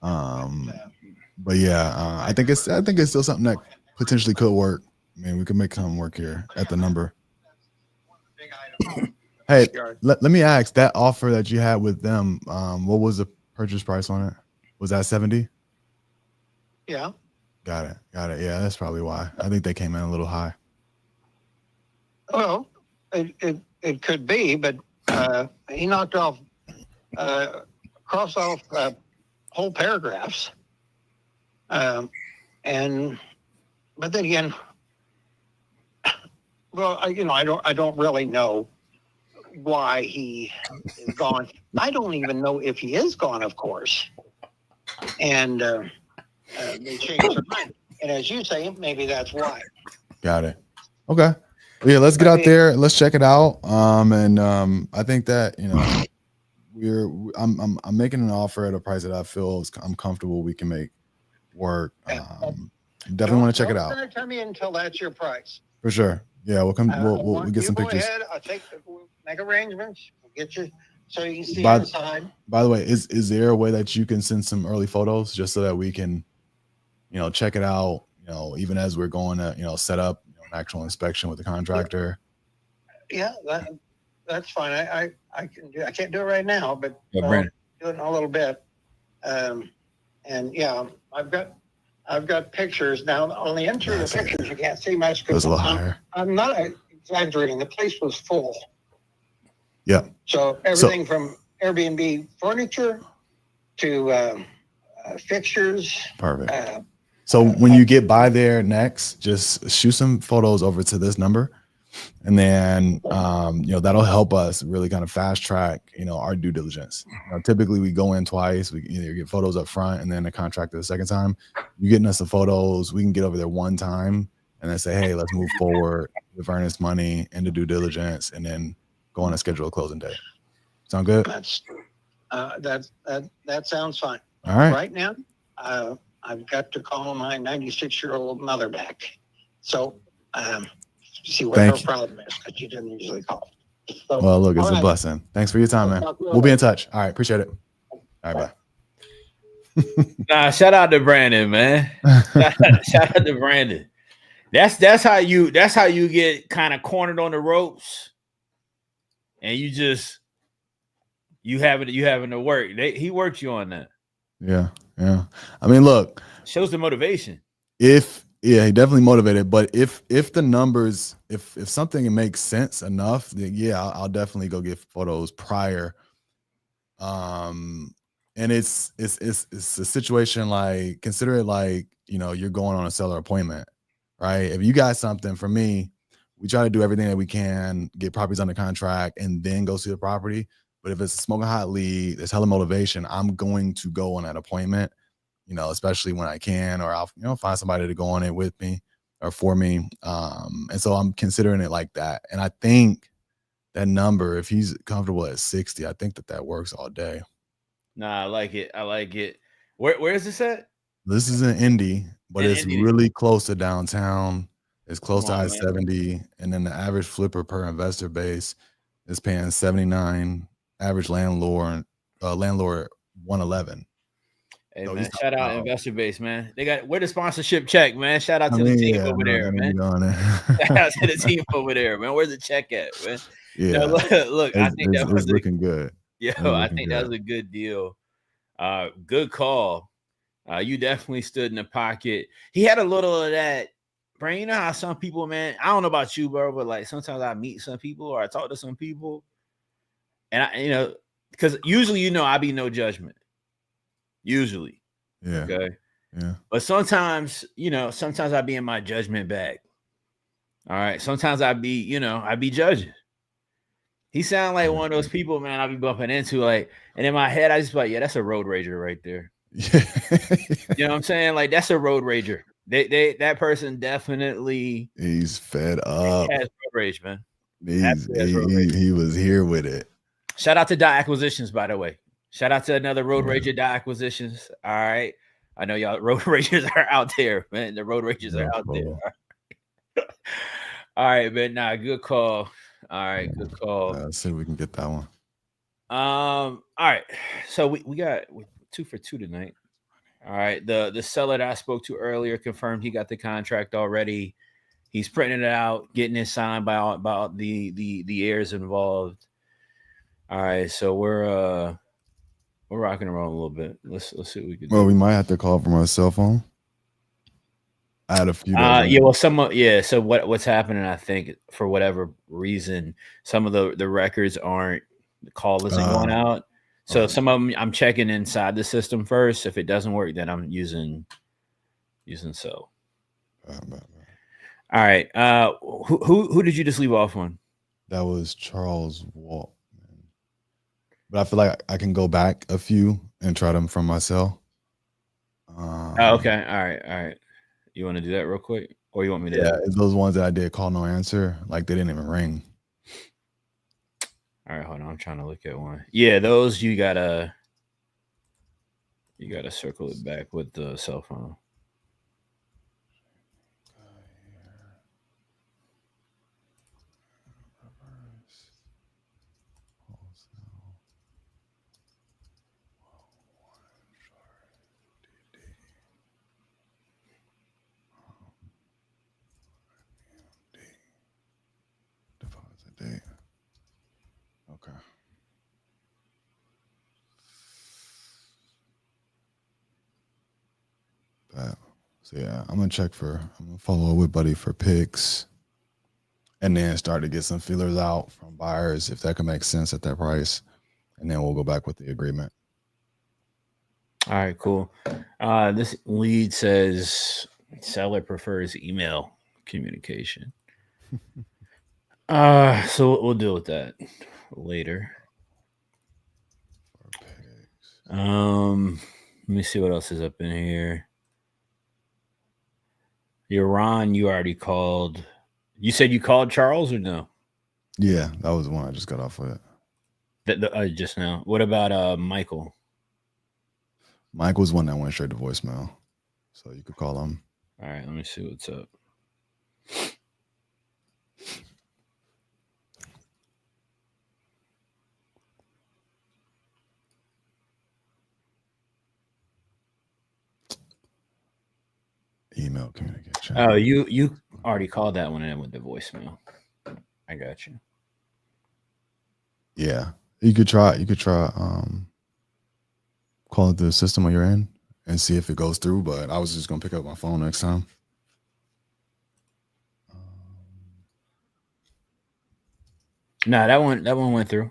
But yeah, I think it's still something that potentially could work. I mean, we could make something work here at the number. Hey, let me ask, that offer that you had with them, what was the purchase price on it? Was that 70? Yeah. Got it. Yeah, that's probably why. I think they came in a little high. Well, it could be, but he knocked off, crossed off whole paragraphs. But then again, well, I don't really know why he is gone. I don't even know if he is gone, of course. And they changed their mind. And as you say, maybe that's why. Got it. Okay. Well, yeah, let's get out there. Let's check it out. I think that I'm making an offer at a price that I feel I'm comfortable we can make work. Definitely want to check it out. Don't tell me until that's your price. For sure. Yeah, we'll come. We'll get some pictures. Go ahead. We'll make arrangements. We'll get you so you can see inside. By the way, is there a way that you can send some early photos just so that we can, check it out? Even as we're going to, set up an actual inspection with the contractor. Yeah, that's fine. I can do. I can't do it right now, but Brandon, do it in a little bit. And yeah, I've got pictures now. On the interior pictures, you can't see much It was because a little higher. I'm not exaggerating. The place was full. Yeah. So everything from Airbnb furniture to fixtures. Perfect. So when you get by there next, just shoot some photos over to this number. And then, that'll help us really kind of fast track, our due diligence. Typically we go in twice. We either get photos up front and then the contractor the second time. You getting us the photos, we can get over there one time and then say, hey, let's move forward with earnest money into due diligence and then go on a scheduled closing date. Sound good? That sounds fine. All right. Right now, I've got to call my 96-year-old mother back. So, see what her problem is, because she doesn't usually call. So, well, look, it's a blessing. Thanks for your time, man. We'll be in touch. All right, appreciate it. All right, bye. Nah, shout out to Brandon, man. Shout out to Brandon. That's how you get kind of cornered on the ropes, and you having to work. He worked you on that. Yeah. I mean, look, shows the motivation. He definitely motivated. But if the numbers, if something makes sense enough, then yeah, I'll definitely go get photos prior. And it's a situation like, consider it like, you're going on a seller appointment, right? If you got something for me, we try to do everything that we can, get properties under contract, and then go see the property. But if it's a smoking hot lead, there's hella motivation, I'm going to go on that appointment, especially when I can, or I'll, find somebody to go on it with me or for me. And so I'm considering it like that. And I think that number, if he's comfortable at 60, I think that works all day. Nah, I like it. Where is this at? This is in Indy, but it's really close to downtown. It's close to I-70, and then the average flipper per investor base is paying 79. Average landlord 111. Hey, so man, shout out investor base, man. Where the sponsorship check, man. Shout out to the team over there, man. Shout out to the team over there, man. Where's the check at, man? Yeah, look, I think that was looking good. I think that was a good deal. Good call. You definitely stood in the pocket. He had a little of that, Brian. You know how some people, man, I don't know about you, bro, but like sometimes I meet some people or I talk to some people, and I, because usually, I be no judgment. Usually. Yeah. Okay. Yeah. But sometimes, sometimes I be in my judgment bag. All right. Sometimes I be judging. He sound like one of those people, man, I'll be bumping into, like, and in my head, I just be like, yeah, that's a road rager right there. Yeah. You know what I'm saying? Like, that's a road rager. That person definitely he's fed up. Has road rage, man. He was here with it. Shout out to Dot Acquisitions, by the way. Shout out to another road rager, Dot Acquisitions. All right. I know y'all road ragers are out there, man. The road ragers are out there. All right, man. Nah, good call. All right, good call. Let's see if we can get that one. All right. So we got 2 for 2 tonight. All right. The seller that I spoke to earlier confirmed he got the contract already. He's printing it out, getting it signed by all the heirs involved. All right, so we're rocking around a little bit. Let's see what we can do. Well, we might have to call from our cell phone. I had a few. So what's happening? I think for whatever reason, some of the records aren't, the call isn't going out. So some of them I'm checking inside the system first. If it doesn't work, then I'm using cell. All right. Who did you just leave off on? That was Charles Walt. But I feel like I can go back a few and try them from my cell. Okay. All right. You want to do that real quick? Or you want me to? Yeah, it's those ones that I did call no answer. Like they didn't even ring. All right, hold on. I'm trying to look at one. Yeah, those you gotta circle it back with the cell phone. Okay. So yeah, I'm gonna follow up with Buddy for picks, and then start to get some feelers out from buyers if that can make sense at that price, and then we'll go back with the agreement. All right, cool. This lead says seller prefers email communication. So we'll deal with that later. Let me see what else is up in here. Ron, you already called. You said you called Charles or no? Yeah, that was the one I just got off with. Just now. What about Michael? Michael's one that went straight to voicemail, so you could call him. All right, let me see what's up. Email communication. Oh, you already called that one and it went to voicemail. I got you. Yeah, you could try calling the system on your end and see if it goes through. But I was just gonna pick up my phone next time. No, that one went through.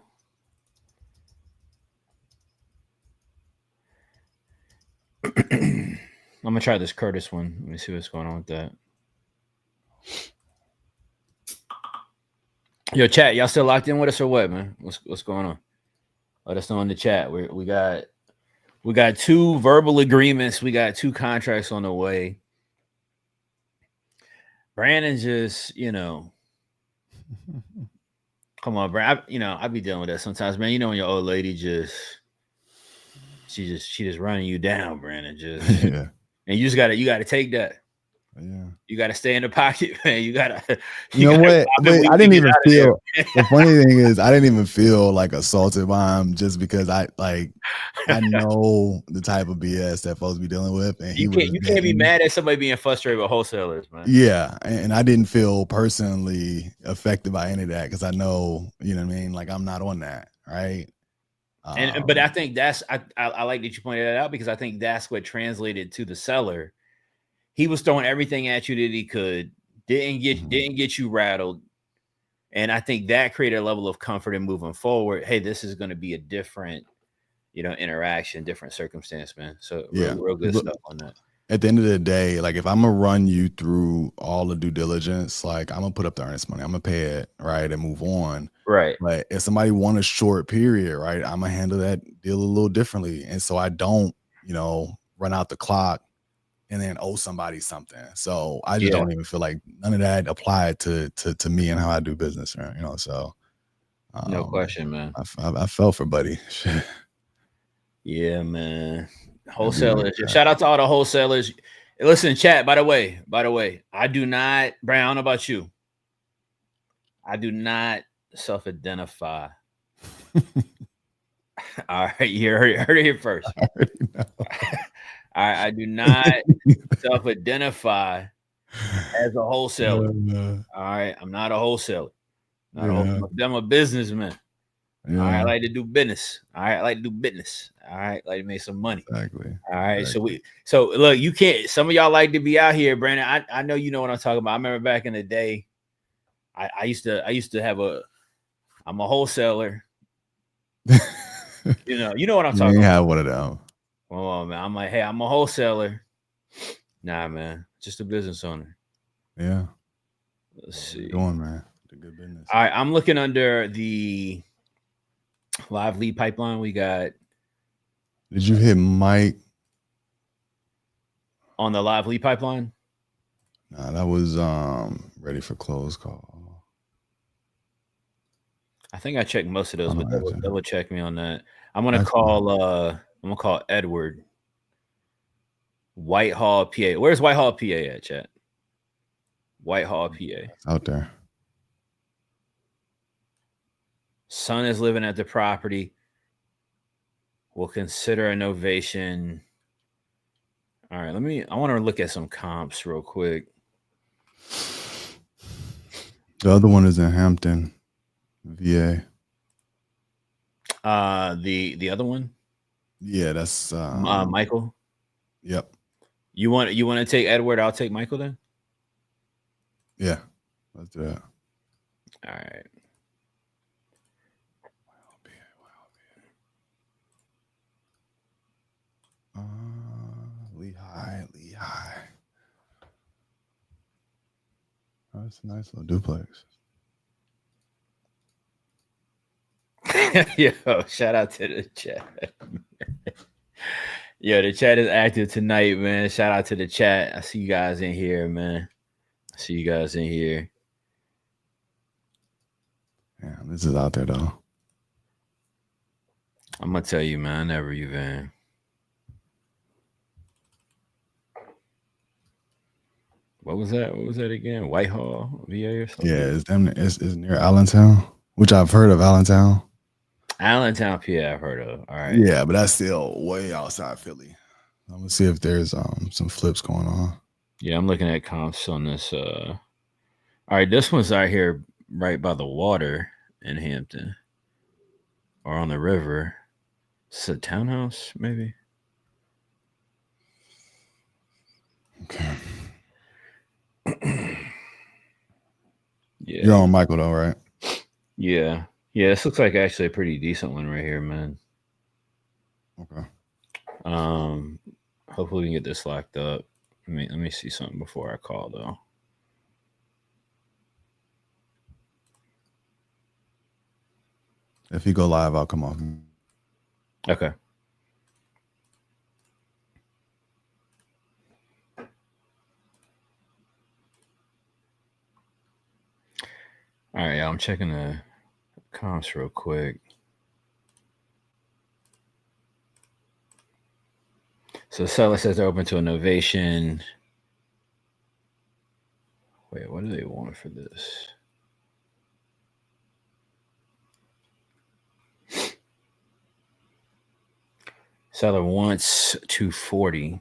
I'm gonna try this Curtis one. Let me see what's going on with that. Yo, chat, y'all still locked in with us or what, man? What's going on? Let us know in the chat. We got 2 verbal agreements. We got 2 contracts on the way. Brandon just, come on, Brandon. I be dealing with that sometimes, man. You know when your old lady she just running you down, Brandon. Just Yeah, and you gotta take that. yeah. You gotta stay in the pocket, man. You gotta. You know gotta what? But I didn't even feel. The funny thing is, I didn't even feel like assaulted by him just because I know the type of BS that folks be dealing with, and You can't be mad at somebody being frustrated with wholesalers, man. Yeah, and I didn't feel personally affected by any of that because I know, you know what I mean. Like I'm not on that, right? But I think that's I like that you pointed that out because I think that's what translated to the seller. He was throwing everything at you that he could, didn't get you rattled, and I think that created a level of comfort in moving forward. Hey, this is going to be a different, interaction, different circumstance, man. So yeah, real good stuff on that. At the end of the day, like if I'm gonna run you through all the due diligence, like I'm gonna put up the earnest money, I'm gonna pay it, right, and move on. Right. But if somebody want a short period, right, I'm gonna handle that deal a little differently, and so I don't, run out the clock and then owe somebody something. So I just don't even feel like none of that applied to me and how I do business, right? So No question, man. I fell for Buddy. Yeah, man. Wholesalers. Shout out to all the wholesalers. Listen, chat, by the way, I do not, Brian, I don't know about you. I do not self-identify. All right, you heard it here first. I do not self-identify as a wholesaler. All right, I'm not a wholesaler. I'm a businessman. Yeah. All right, I like to do business. All right, I like to do business. All right, like to make some money. Exactly. All right, so look, you can't. Some of y'all like to be out here, Brandon. I know you know what I'm talking about. I remember back in the day, I used to have I'm a wholesaler. you know what I'm talking about. Have one of them. Oh man, I'm like, hey, I'm a wholesaler. Nah, man, just a business owner. Yeah. Let's see. Going, man. It's a good business. All right, I'm looking under the live lead pipeline. We got. Did you hit Mike on the live lead pipeline? Nah, that was ready for close call. I think I checked most of those, but double check me on that. I'm gonna call Edward. Whitehall, PA. Where's Whitehall, PA at, chat? Whitehall, PA. Out there. Son is living at the property. We'll consider a novation. All right, I want to look at some comps real quick. The other one is in Hampton, VA. The other one? Yeah, that's Michael. Yep. You want to take Edward? I'll take Michael then. Yeah, let's do that. All right. Lehigh. Oh, that's a nice little duplex. Yo, shout out to the chat. Yo, the chat is active tonight, man. Shout out to the chat. I see you guys in here, man. I see you guys in here. Yeah, this is out there though. I'm gonna tell you, man. I never even. What was that? What was that again? Whitehall, VA or something? Yeah, it's near Allentown, which I've heard of Allentown. Allentown, PA, I've heard of. All right. Yeah, but that's still way outside Philly. I'm gonna see if there's some flips going on. Yeah, I'm looking at comps on this. All right, this one's out here right by the water in Hampton, or on the river. It's a townhouse, maybe. Okay. Yeah. You're on Michael though, right? Yeah. Yeah, this looks like actually a pretty decent one right here, man. Okay. Hopefully we can get this locked up. Let me see something before I call though. If you go live, I'll come off. Okay. All right, I'm checking the comps real quick. So seller says they're open to a novation. Wait, what do they want for this? Seller wants 240.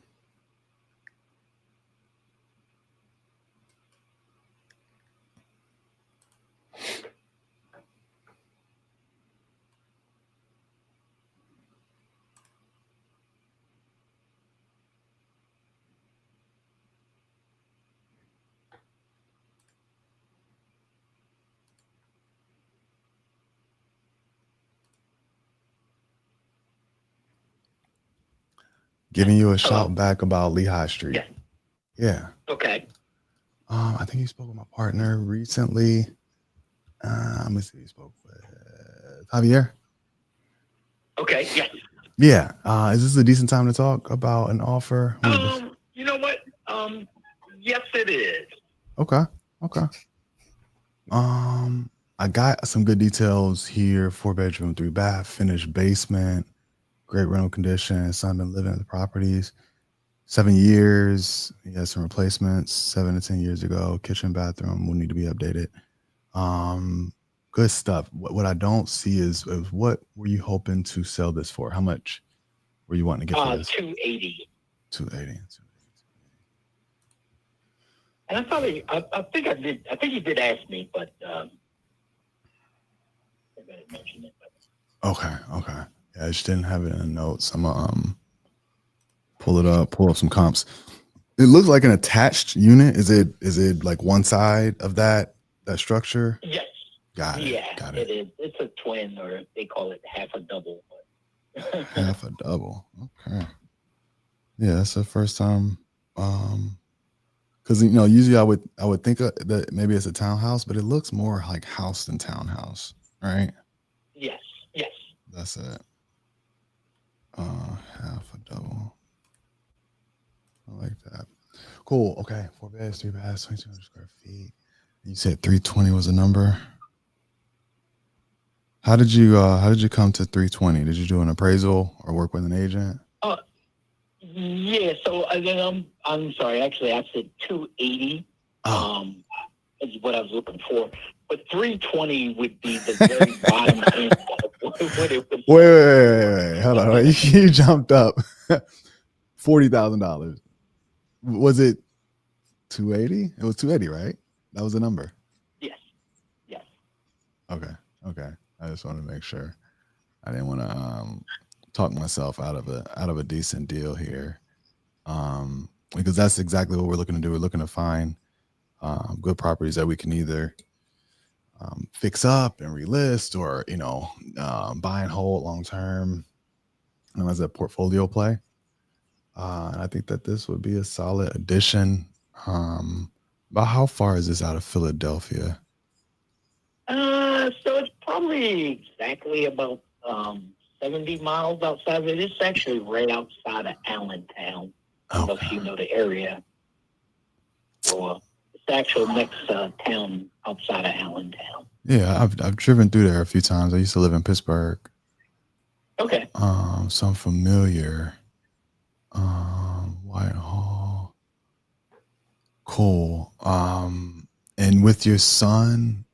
Giving you a shout back about Lehigh Street. Yeah. Yeah. Okay. I think you spoke with my partner recently. Let me see. You spoke with Javier. Okay. Yeah. Yeah. Is this a decent time to talk about an offer? You know what? Yes, it is. Okay. I got some good details here. 4-bedroom, 3-bath, finished basement, great rental condition. Son been living in the properties 7 years. He has some replacements 7 to 10 years ago. Kitchen, bathroom will need to be updated. Good stuff. What I don't see is what were you hoping to sell this for? How much were you wanting to get for this? 280. 280. And I think he did ask me, but I didn't mention it. Okay. Yeah, I just didn't have it in the notes. I'm gonna pull up some comps. It looks like an attached unit. Is it like one side of that structure? Yes. Got it. Yeah, Got it it. is. It's a twin, or they call it half a double. Half a double. Okay. Yeah, that's the first time. Because usually I would think that maybe it's a townhouse, but it looks more like house than townhouse, right? Yes. That's it. Half a double. I like that. Cool. Okay. 4 beds, 3 baths, 2,200 square feet. You said 320 was a number. How did you come to 320? Did you do an appraisal or work with an agent? Yeah. So then I'm sorry. Actually, I said 280. Is what I was looking for. But 320 would be the very bottom end of what it was. Wait. Hold on. You jumped up. $40,000. Was it 280? It was 280, right? That was the number. Yes. Okay. I just wanted to make sure. I didn't want to talk myself out of a decent deal here. because that's exactly what we're looking to do. We're looking to find good properties that we can either fix up and relist, or buy and hold long term, as a portfolio play. And I think that this would be a solid addition. About how far is this out of Philadelphia? So it's probably exactly about 70 miles outside of it. It's actually right outside of Allentown. I don't know if you know the area. So it's the actual next town outside of Allentown. Yeah, I've driven through there a few times. I used to live in Pittsburgh. Okay. So I'm familiar. Whitehall. Cool. And with your son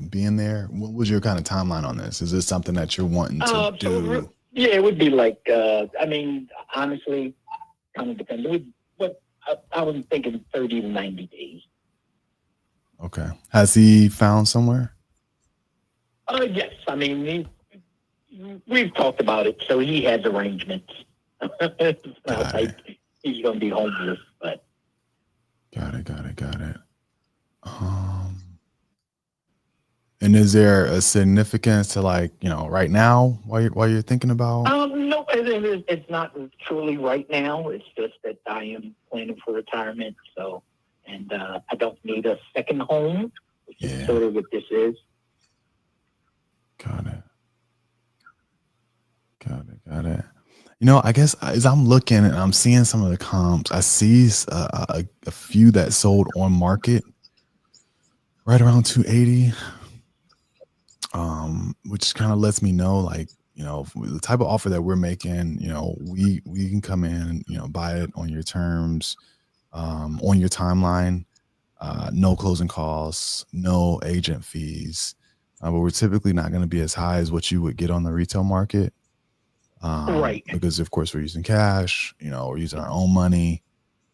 being there, what was your kind of timeline on this? Is this something that you're wanting to do? Yeah, it would be like, I mean, honestly, kind of depends. I was thinking 30 to 90 days. Okay. Has he found somewhere? Yes. I mean, we've talked about it, so he has arrangements. It's not like he's going to be homeless, but. Got it. And is there a significance to, like, right now while you're thinking about? No, it's not truly right now. It's just that I am planning for retirement, so, and I don't need a second home, which is sort of what this is. Got it. I guess as I'm looking and I'm seeing some of the comps, I see a few that sold on market right around 280, which kind of lets me know, like, the type of offer that we're making, we can come in, buy it on your terms, on your timeline, no closing costs, no agent fees, but we're typically not going to be as high as what you would get on the retail market. Right. Because of course we're using cash, we're using our own money,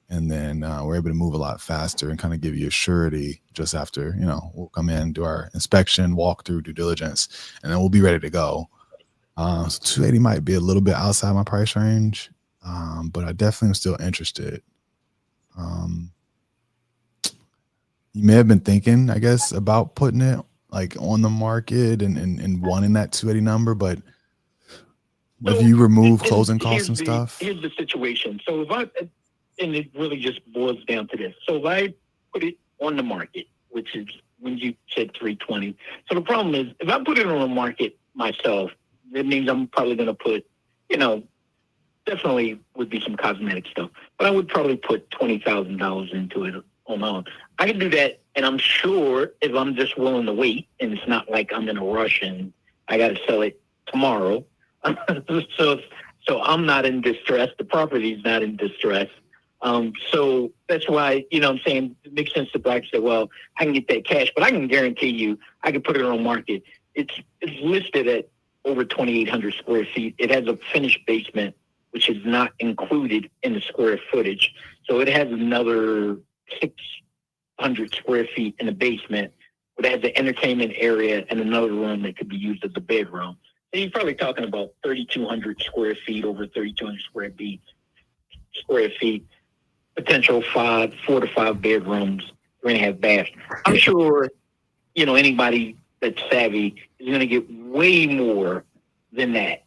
and then we're able to move a lot faster and kind of give you a surety just after, we'll come in, do our inspection, walk through due diligence, and then we'll be ready to go. So 280 might be a little bit outside my price range, but I definitely am still interested. You may have been thinking, I guess, about putting it like on the market and wanting that 280 number, but if you remove closing costs and stuff. Here's the situation. So and it really just boils down to this. So if I put it on the market, which is when you said 320. So the problem is, if I put it on the market myself, that means I'm probably going to put, definitely would be some cosmetic stuff, but I would probably put $20,000 into it on my own. I can do that, and I'm sure if I'm just willing to wait, and it's not like I'm in a rush and I got to sell it tomorrow. So I'm not in distress. The property's not in distress. So that's why, I'm saying it makes sense to Black say, well, I can get that cash, but I can guarantee you I can put it on market. It's listed at over 2,800 square feet. It has a finished basement, which is not included in the square footage. So it has another 600 square feet in the basement, but it has an entertainment area and another room that could be used as a bedroom. And you're probably talking about 3,200 square feet, over 3,200 square feet, potential 4 to 5 bedrooms, 3.5 baths. I'm sure, anybody that's savvy is going to get way more than that.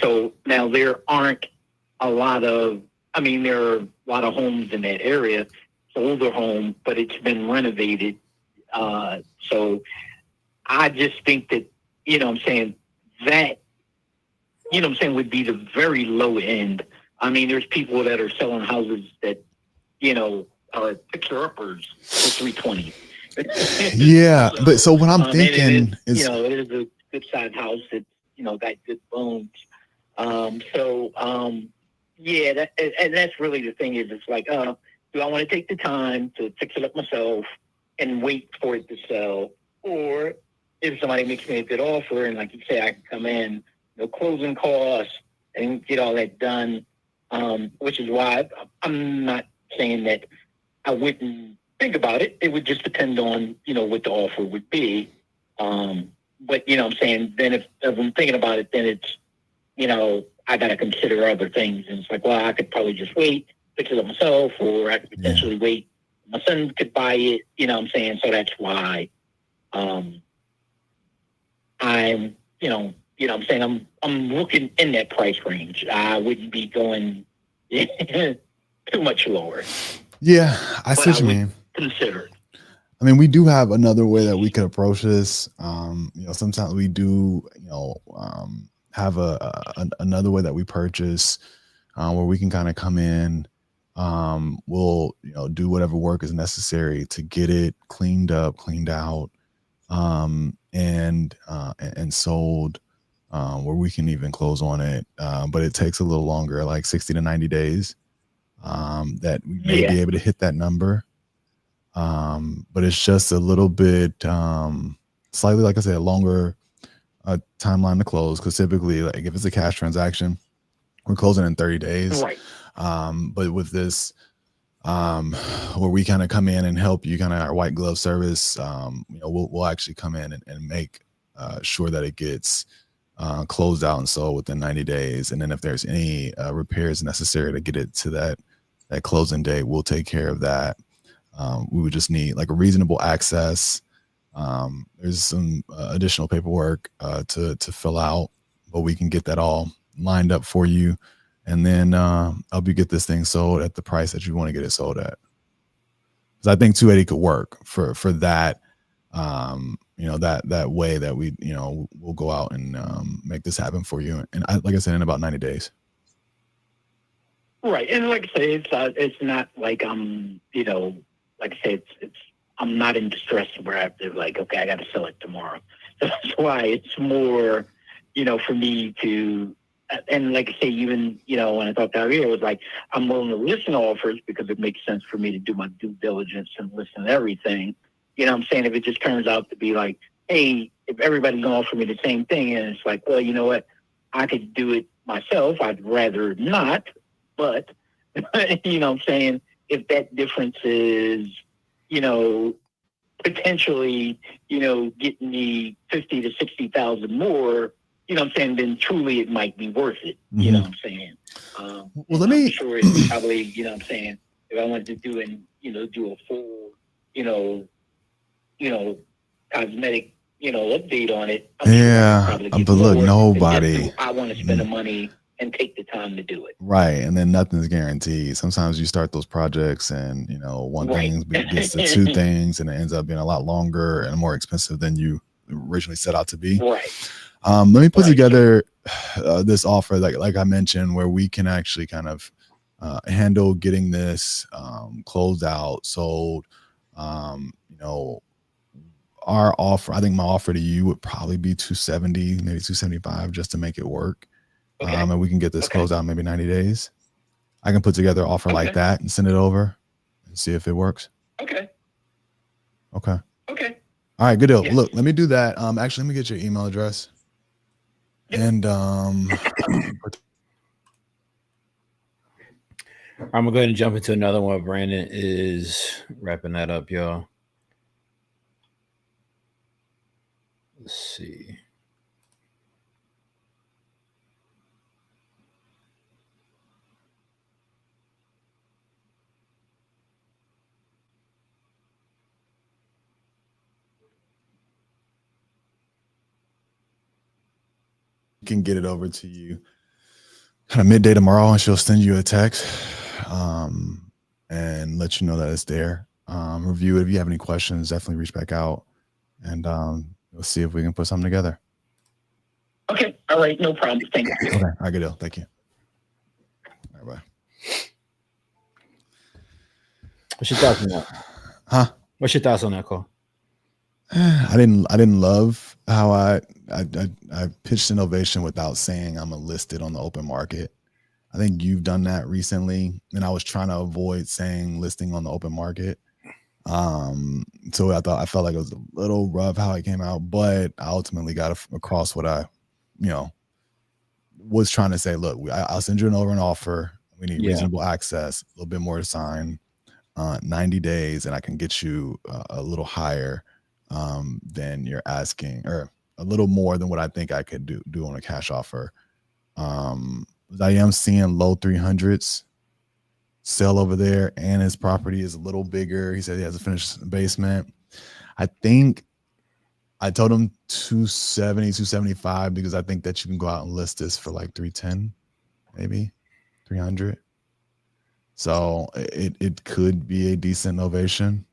So now there are a lot of homes in that area. It's an older home, but it's been renovated. So I just think that, that, would be the very low end. I mean, there's people that are selling houses that, are fixer-uppers for 320. Yeah, but so what I'm thinking is, it is a good-sized house. It's, got good bones. Yeah, and that's really the thing is, it's like, do I want to take the time to fix it up myself and wait for it to sell? Or if somebody makes me a good offer, and like you say, I can come in, no closing costs, and get all that done, which is why I'm not saying that I wouldn't think about it. It would just depend on, what the offer would be. But, I'm saying then if I'm thinking about it, then it's, I got to consider other things. And it's like, well, I could probably just wait fix it up myself, or I could potentially wait. My son could buy it, you know what I'm saying? So that's why I'm, what I'm saying, I'm looking in that price range. I wouldn't be going too much lower. Yeah, I see what you would mean. Consider it. I mean, we do have another way that we could approach this. Sometimes we do, have another way that we purchase, where we can kind of come in. We'll, do whatever work is necessary to get it cleaned up, cleaned out, and sold, where we can even close on it. But it takes a little longer, like 60 to 90 days, that we may be able to hit that number. But it's just a little bit, slightly, like I said, longer timeline to close, because typically, like if it's a cash transaction, we're closing in 30 days. Right. But with this, where we kind of come in and help you, kind of our white glove service, we'll actually come in and make sure that it gets closed out and sold within 90 days. And then if there's any repairs necessary to get it to that closing date, we'll take care of that. We would just need like a reasonable access. There's some additional paperwork to fill out, but we can get that all lined up for you, and then help you get this thing sold at the price that you want to get it sold at. Because I think 280 could work for that. That way that we, we'll go out and make this happen for you. And like I said, in about 90 days. Right, and like I say, it's not like like I said, I'm not in distress where I have to like, okay, I got to sell it tomorrow. So that's why it's more, for me to, and like I say, even, when I talked out here, it was like, I'm willing to listen to offers because it makes sense for me to do my due diligence and listen to everything. You know what I'm saying? If it just turns out to be like, hey, if everybody's going to offer me the same thing, and it's like, well, you know what? I could do it myself. I'd rather not, but, you know what I'm saying? If that difference is, potentially, getting me 50 to 60,000 more, you know what I'm saying, then truly it might be worth it. Mm-hmm. You know what I'm saying? Well, I'm sure it's probably, you know what I'm saying, if I wanted to do a full, cosmetic, update on it. But look, nobody. I want to spend the money and take the time to do it. Right. And then nothing's guaranteed. Sometimes you start those projects and, one thing gets to two things, and it ends up being a lot longer and more expensive than you originally set out to be. Right. Let me put together this offer, like I mentioned, where we can actually kind of handle getting this closed out, sold. Our offer, I think my offer to you would probably be 270, maybe 275, just to make it work. Okay. And we can get this closed out in maybe 90 days. I can put together an offer like that and send it over and see if it works. Okay. All right, good deal. Yeah. Look, let me do that. Actually, let me get your email address. Yep. And I'm gonna go ahead and jump into another one. Brandon is wrapping that up, y'all. Let's see. Can get it over to you kind of midday tomorrow, and she'll send you a text and let you know that it's there. Review it. If you have any questions, definitely reach back out, and we'll see if we can put something together. Okay. All right. No problem. Thank you. Okay. All right, good deal. Thank you. All right, bye. What's your thoughts on that? Huh? What's your thoughts on that call? I didn't love how I pitched innovation without saying I'm listed on the open market. I think you've done that recently, and I was trying to avoid saying listing on the open market. So I felt like it was a little rough how it came out, but I ultimately got across what I, was trying to say. Look, I'll send you an offer. We need reasonable access, a little bit more to sign, 90 days, and I can get you a little higher than you're asking, or a little more than what I think I could do on a cash offer. I am seeing low 300s sell over there, and his property is a little bigger. He said he has a finished basement. I think I told him 270, 275 because I think that you can go out and list this for like 310, maybe 300. So it could be a decent novation.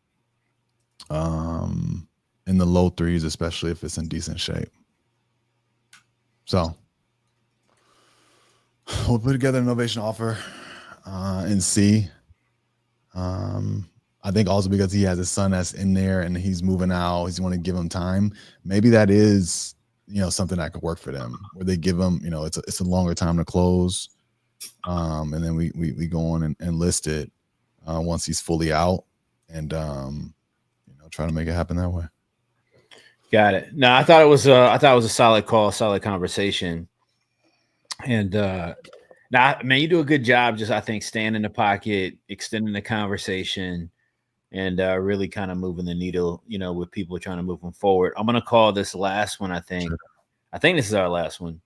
In the low threes, especially if it's in decent shape. So we'll put together an novation offer and see. I think also because he has a son that's in there and he's moving out, he's want to give him time. Maybe that is, something that could work for them, where they give him, it's a longer time to close. And then we go on and list it once he's fully out, and try to make it happen that way. Got it. No, I thought it was a solid call, solid conversation. And now, man, you do a good job. Just, I think, staying in the pocket, extending the conversation, and really kind of moving the needle, with people trying to move them forward. I'm gonna call this last one. I think this is our last one.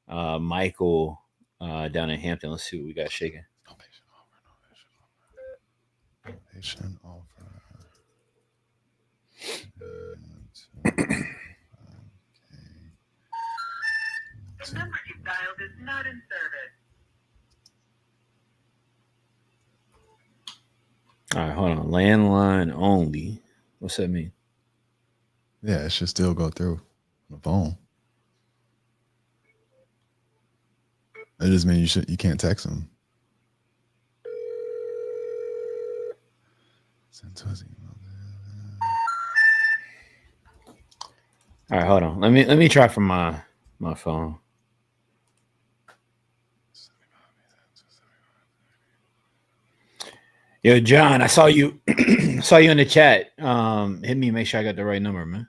Michael down in Hampton. Let's see what we got shaking. Novation offer. The number you dialed is not in service. All right, hold on. Landline only. What's that mean? Yeah, it should still go through on the phone. That just means you can't text him. Send to his email. All right, hold on. Let me try from my phone. Yo, John, I saw you saw you in the chat. Hit me, make sure I got the right number, man.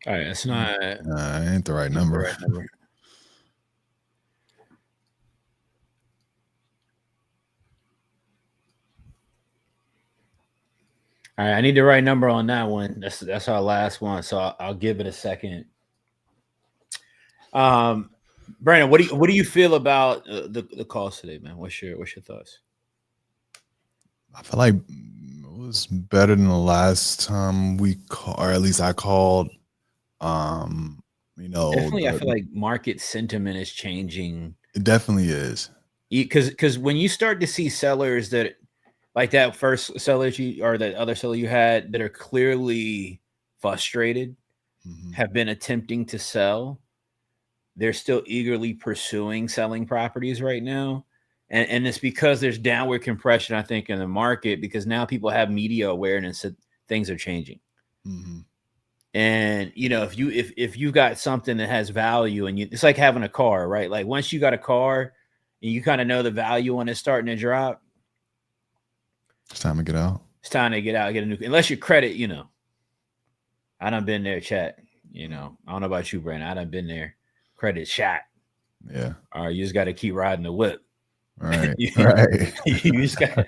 All right, that's not ain't the right number. All right, I need the right number on that one. That's our last one, so I'll give it a second. Brandon, what do you feel about the calls today, man? What's your thoughts? I feel like it was better than the last time or at least I called. Definitely, I feel like market sentiment is changing. It definitely is. Because when you start to see sellers that, like that first seller or that other seller you had, that are clearly frustrated, have been attempting to sell, they're still eagerly pursuing selling properties right now. And it's because there's downward compression, I think, in the market, because now people have media awareness that things are changing. And if you've got something that has value, and it's like having a car, right? Like once you got a car and you kind of know the value when it's starting to drop, it's time to get out. It's time to get out, get a new, unless your credit, I done been there, chat. I don't know about you, Brandon. I done been there. Credit shot. Yeah. All right, you just got to keep riding the whip. Right. Right. you just got to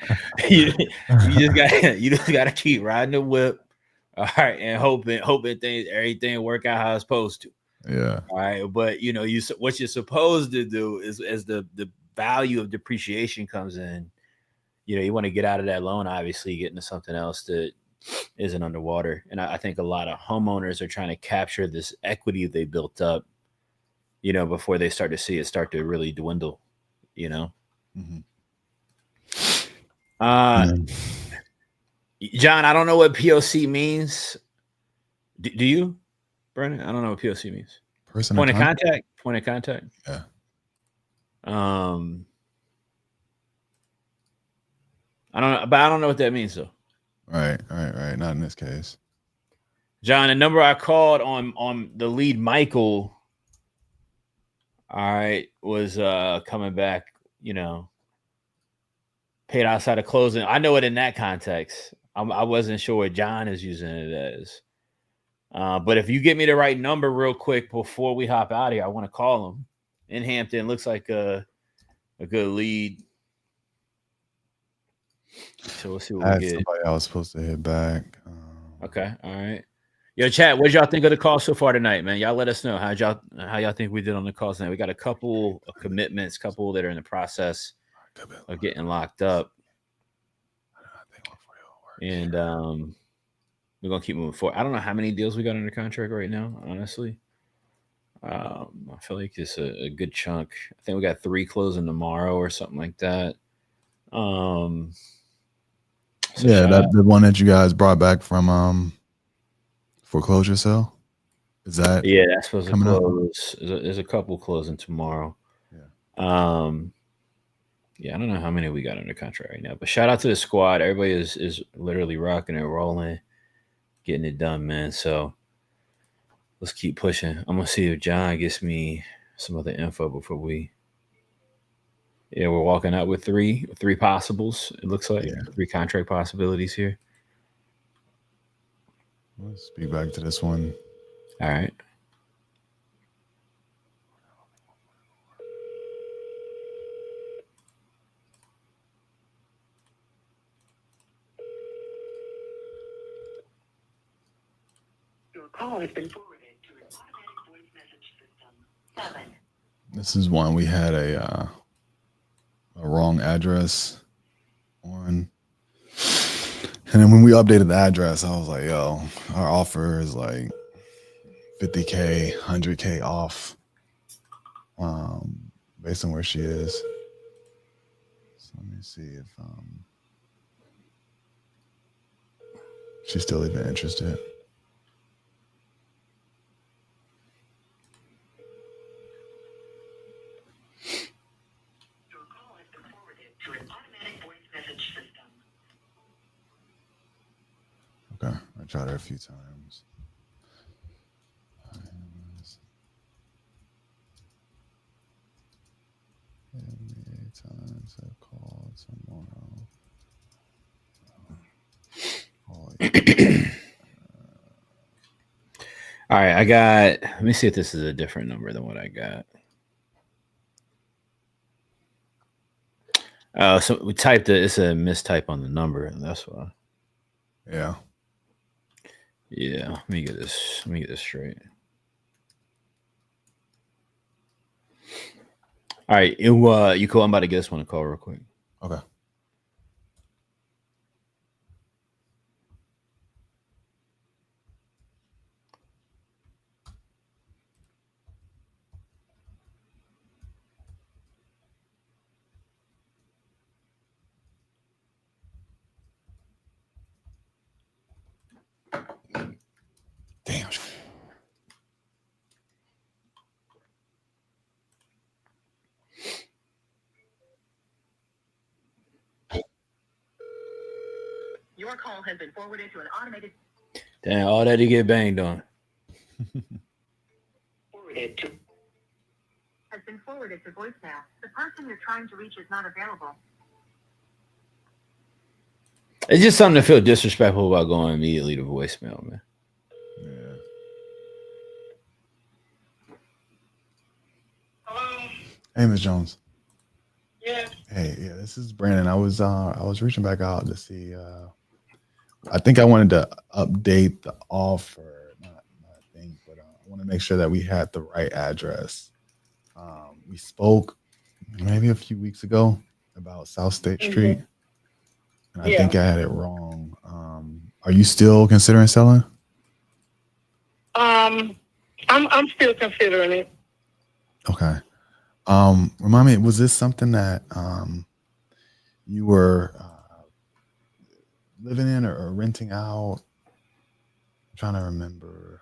keep riding the whip. All right, and hoping everything work out how it's supposed to. Yeah. All right, but what you're supposed to do is, as the value of depreciation comes in, you want to get out of that loan, obviously, get into something else that isn't underwater. And I think a lot of homeowners are trying to capture this equity they built up, before they start to see it start to really dwindle. John, I don't know what POC means. Do you, Brandon? I don't know what POC means. Point of contact. Point of contact. Yeah. I don't know what that means though. Right. Not in this case. John, the number I called on the lead, Michael, all right, was coming back, paid outside of closing. I know it in that context. I wasn't sure what John is using it as. But if you get me the right number real quick before we hop out of here, I want to call him. In Hampton, looks like a good lead. So we'll see I what we had get. somebody I was supposed to hit back. Okay, all right. Yo, chat. What y'all think of the call so far tonight, man? Y'all let us know how y'all think we did on the calls tonight. We got a couple of commitments, couple that are in the process of getting locked up, and we're gonna keep moving forward. I don't know how many deals we got under contract right now, honestly. I feel like it's a good chunk. I think we got 3 closing tomorrow or something like that. So Yeah, shout that out. the one that you guys brought back from foreclosure sale. Is that Yeah, that's supposed to coming up? close. There's a couple closing tomorrow. Yeah. Yeah, I don't know how many we got under contract right now, but shout out to the squad. Everybody is literally rocking and rolling, getting it done, man. So let's keep pushing. I'm gonna see if John gets me some other info before we. Yeah, we're walking out with three possibles. It looks like Yeah. 3 contract possibilities here. Let's speak back to this one. All right. Your call has been forwarded to an automatic voice message system. 7. This is one we had a wrong address on. And then when we updated the address, I was like, yo, our offer is like 50K, 100K off based on where she is. So let me see if she's still even interested. Your call has been forwarded to an automatic voice message system. Okay, I tried her a few times. Times I call tomorrow. All right, I got. Let me see if this is a different number than what I got. So we typed it. It's a mistype on the number, and that's why. Yeah. Yeah, let me get this. Let me get this straight. All right, you cool? I'm about to get this one a call real quick. Okay. Damn. Your call has been forwarded to an automated. Damn, all that to get banged on. Forwarded to. Has been forwarded to voicemail. The person you're trying to reach is not available. It's just something to feel disrespectful about going immediately to voicemail, man. Yeah. Hello? Hey, Ms. Jones. Yes. Hey, yeah, this is Brandon. I was reaching back out to see. I think I wanted to update the offer, not think, but I want to make sure that we had the right address. We spoke maybe a few weeks ago about South State Street, and I think I had it wrong. Are you still considering selling? I'm still considering it. Okay. Remind me, was this something that you were living in or renting out? I'm trying to remember.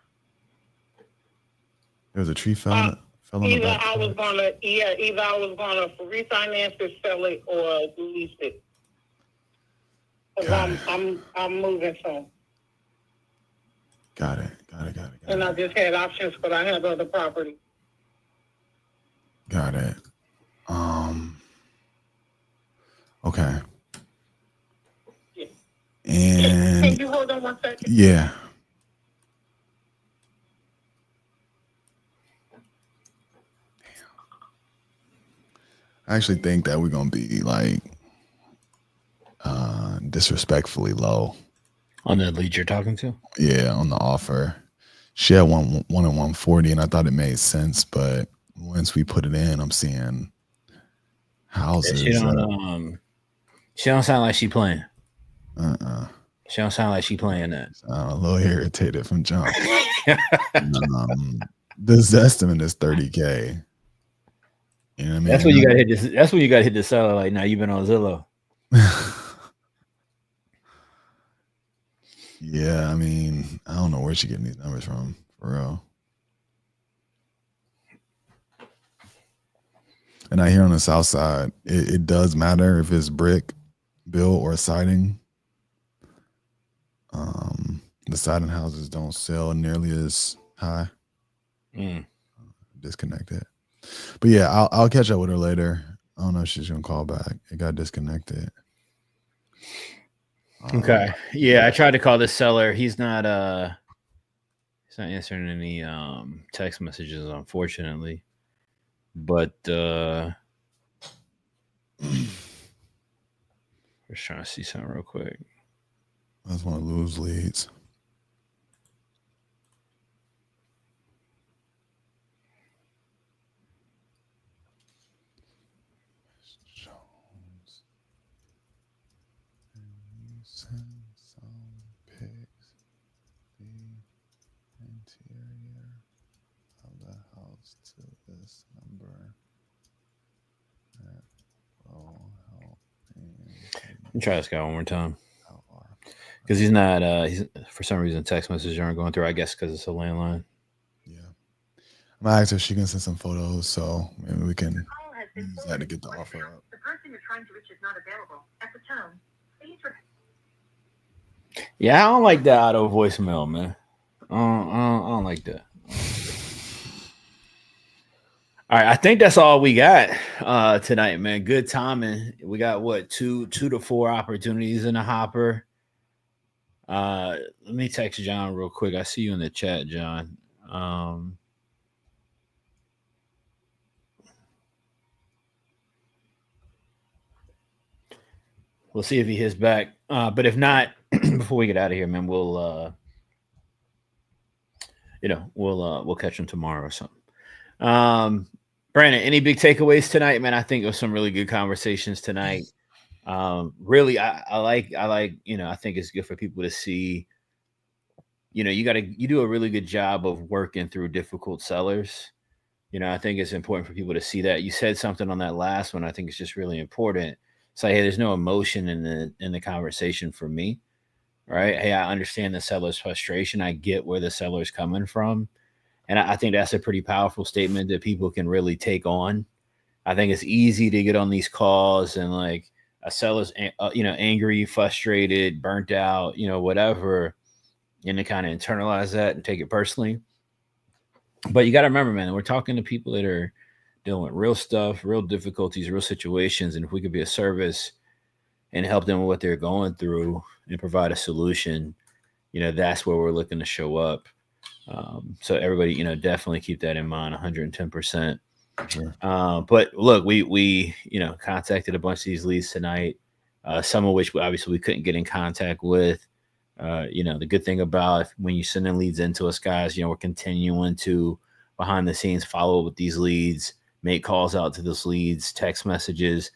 There was a tree fell on the Either back. I was gonna refinance it, sell it, or lease it. Because I'm moving soon. Got it. And I just had options, but I have other property. Got it. Okay. Yeah. And Can you hold on 1 second? yeah. I actually think that we're gonna be like disrespectfully low. On the lead you're talking to? Yeah, on the offer. She had one at 140, and I thought it made sense, but once we put it in, I'm seeing houses. She don't sound like she playing. She don't sound like she playing that. I'm a little irritated from jump. This estimate is 30K. You know what I mean? That's when you got to hit this. That's when you got to hit the seller. Like, now you've been on Zillow. Yeah, I mean, I don't know where she getting these numbers from, for real. And I hear on the south side, it does matter if it's brick, built, or siding. The siding houses don't sell nearly as high. Disconnected. But yeah, I'll catch up with her later. I don't know if she's gonna call back. It got disconnected. Okay. Yeah, I tried to call this seller. He's not answering any text messages, unfortunately. But just trying to see something real quick. I just want to lose leads. Send some pics. The interior of the house to this number. That will help. Let me try this guy one more time. Because he's not, he's for some reason text messages aren't going through. I guess because it's a landline. Yeah, I'm gonna ask her if she can send some photos, so maybe we can use that to get the offer up. The person you're trying to reach is not available. At the tone, please. Yeah, I don't like that auto voicemail, man. I don't like that. All right, I think that's all we got tonight, man. Good timing. We got what, two to four opportunities in the hopper. Let me text John real quick. I see you in the chat, John. We'll see if he hits back. But if not, before we get out of here, man, we'll catch him tomorrow or something. Brandon, any big takeaways tonight, man? I think it was some really good conversations tonight. Really, I like, I think it's good for people to see, you do a really good job of working through difficult sellers. I think it's important for people to see that. You said something on that last one. I think it's just really important. It's like, hey, there's no emotion in the conversation for me, right? Hey, I understand the seller's frustration. I get where the seller's coming from. And I think that's a pretty powerful statement that people can really take on. I think it's easy to get on these calls and like a seller's, angry, frustrated, burnt out, whatever, and to kind of internalize that and take it personally. But you got to remember, man, we're talking to people that are dealing with real stuff, real difficulties, real situations. And if we could be a service and help them with what they're going through and provide a solution, that's where we're looking to show up. So everybody, definitely keep that in mind, 110%. Sure. But look, we contacted a bunch of these leads tonight, some of which obviously we couldn't get in contact with. The good thing about when you send in leads into us, guys, we're continuing to behind the scenes follow up with these leads, make calls out to those leads, text messages.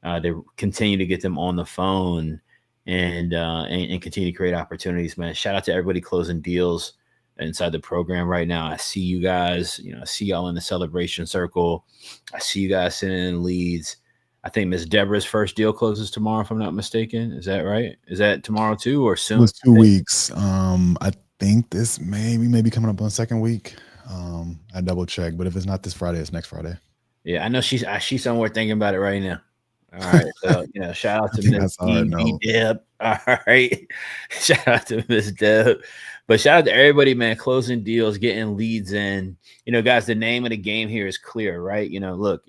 They continue to get them on the phone and continue to create opportunities, man. Shout out to everybody closing deals inside the program right now. I see you guys, I see y'all in the celebration circle. I see you guys sending in leads. I think Miss Deborah's first deal closes tomorrow, if I'm not mistaken. Is that right? Is that tomorrow too, or soon? It was 2 weeks. I think this may be coming up on the second week. I double check, but if it's not this Friday, it's next Friday. Yeah, I know she's somewhere thinking about it right now. All right, so shout out to Miss Deb. All right, shout out to Miss Deb, but shout out to everybody, man. Closing deals, getting leads in. Guys, the name of the game here is clear, right? Look,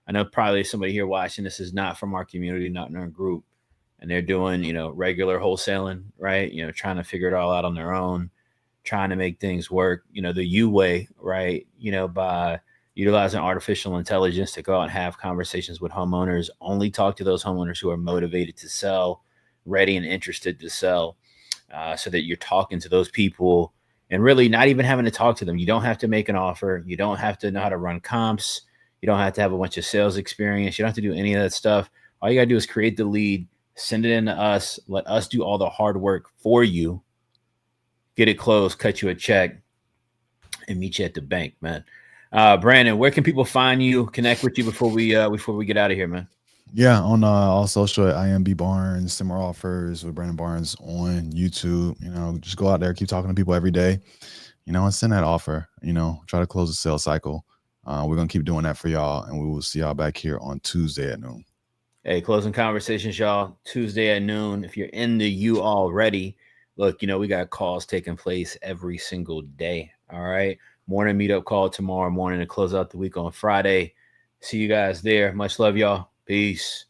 I know probably somebody here watching this is not from our community, not in our group, and they're doing regular wholesaling, right? Trying to figure it all out on their own, trying to make things work. The U way, right? By utilizing artificial intelligence to go out and have conversations with homeowners, only talk to those homeowners who are motivated to sell, ready and interested to sell, so that you're talking to those people and really not even having to talk to them. You don't have to make an offer. You don't have to know how to run comps. You don't have to have a bunch of sales experience. You don't have to do any of that stuff. All you got to do is create the lead, send it in to us, let us do all the hard work for you, get it closed, cut you a check, and meet you at the bank, man. Brandon, where can people find you, connect with you before we get out of here, man? Yeah, on all social at IMB Barnes, similar offers with Brandon Barnes on YouTube. Just go out there, keep talking to people every day, and send that offer. Try to close the sales cycle. We're gonna keep doing that for y'all, and we will see y'all back here on Tuesday at noon. Hey, closing conversations, y'all. Tuesday at noon. If you're in the U already, look, we got calls taking place every single day. All right. Morning meetup call tomorrow morning to close out the week on Friday. See you guys there. Much love, y'all. Peace.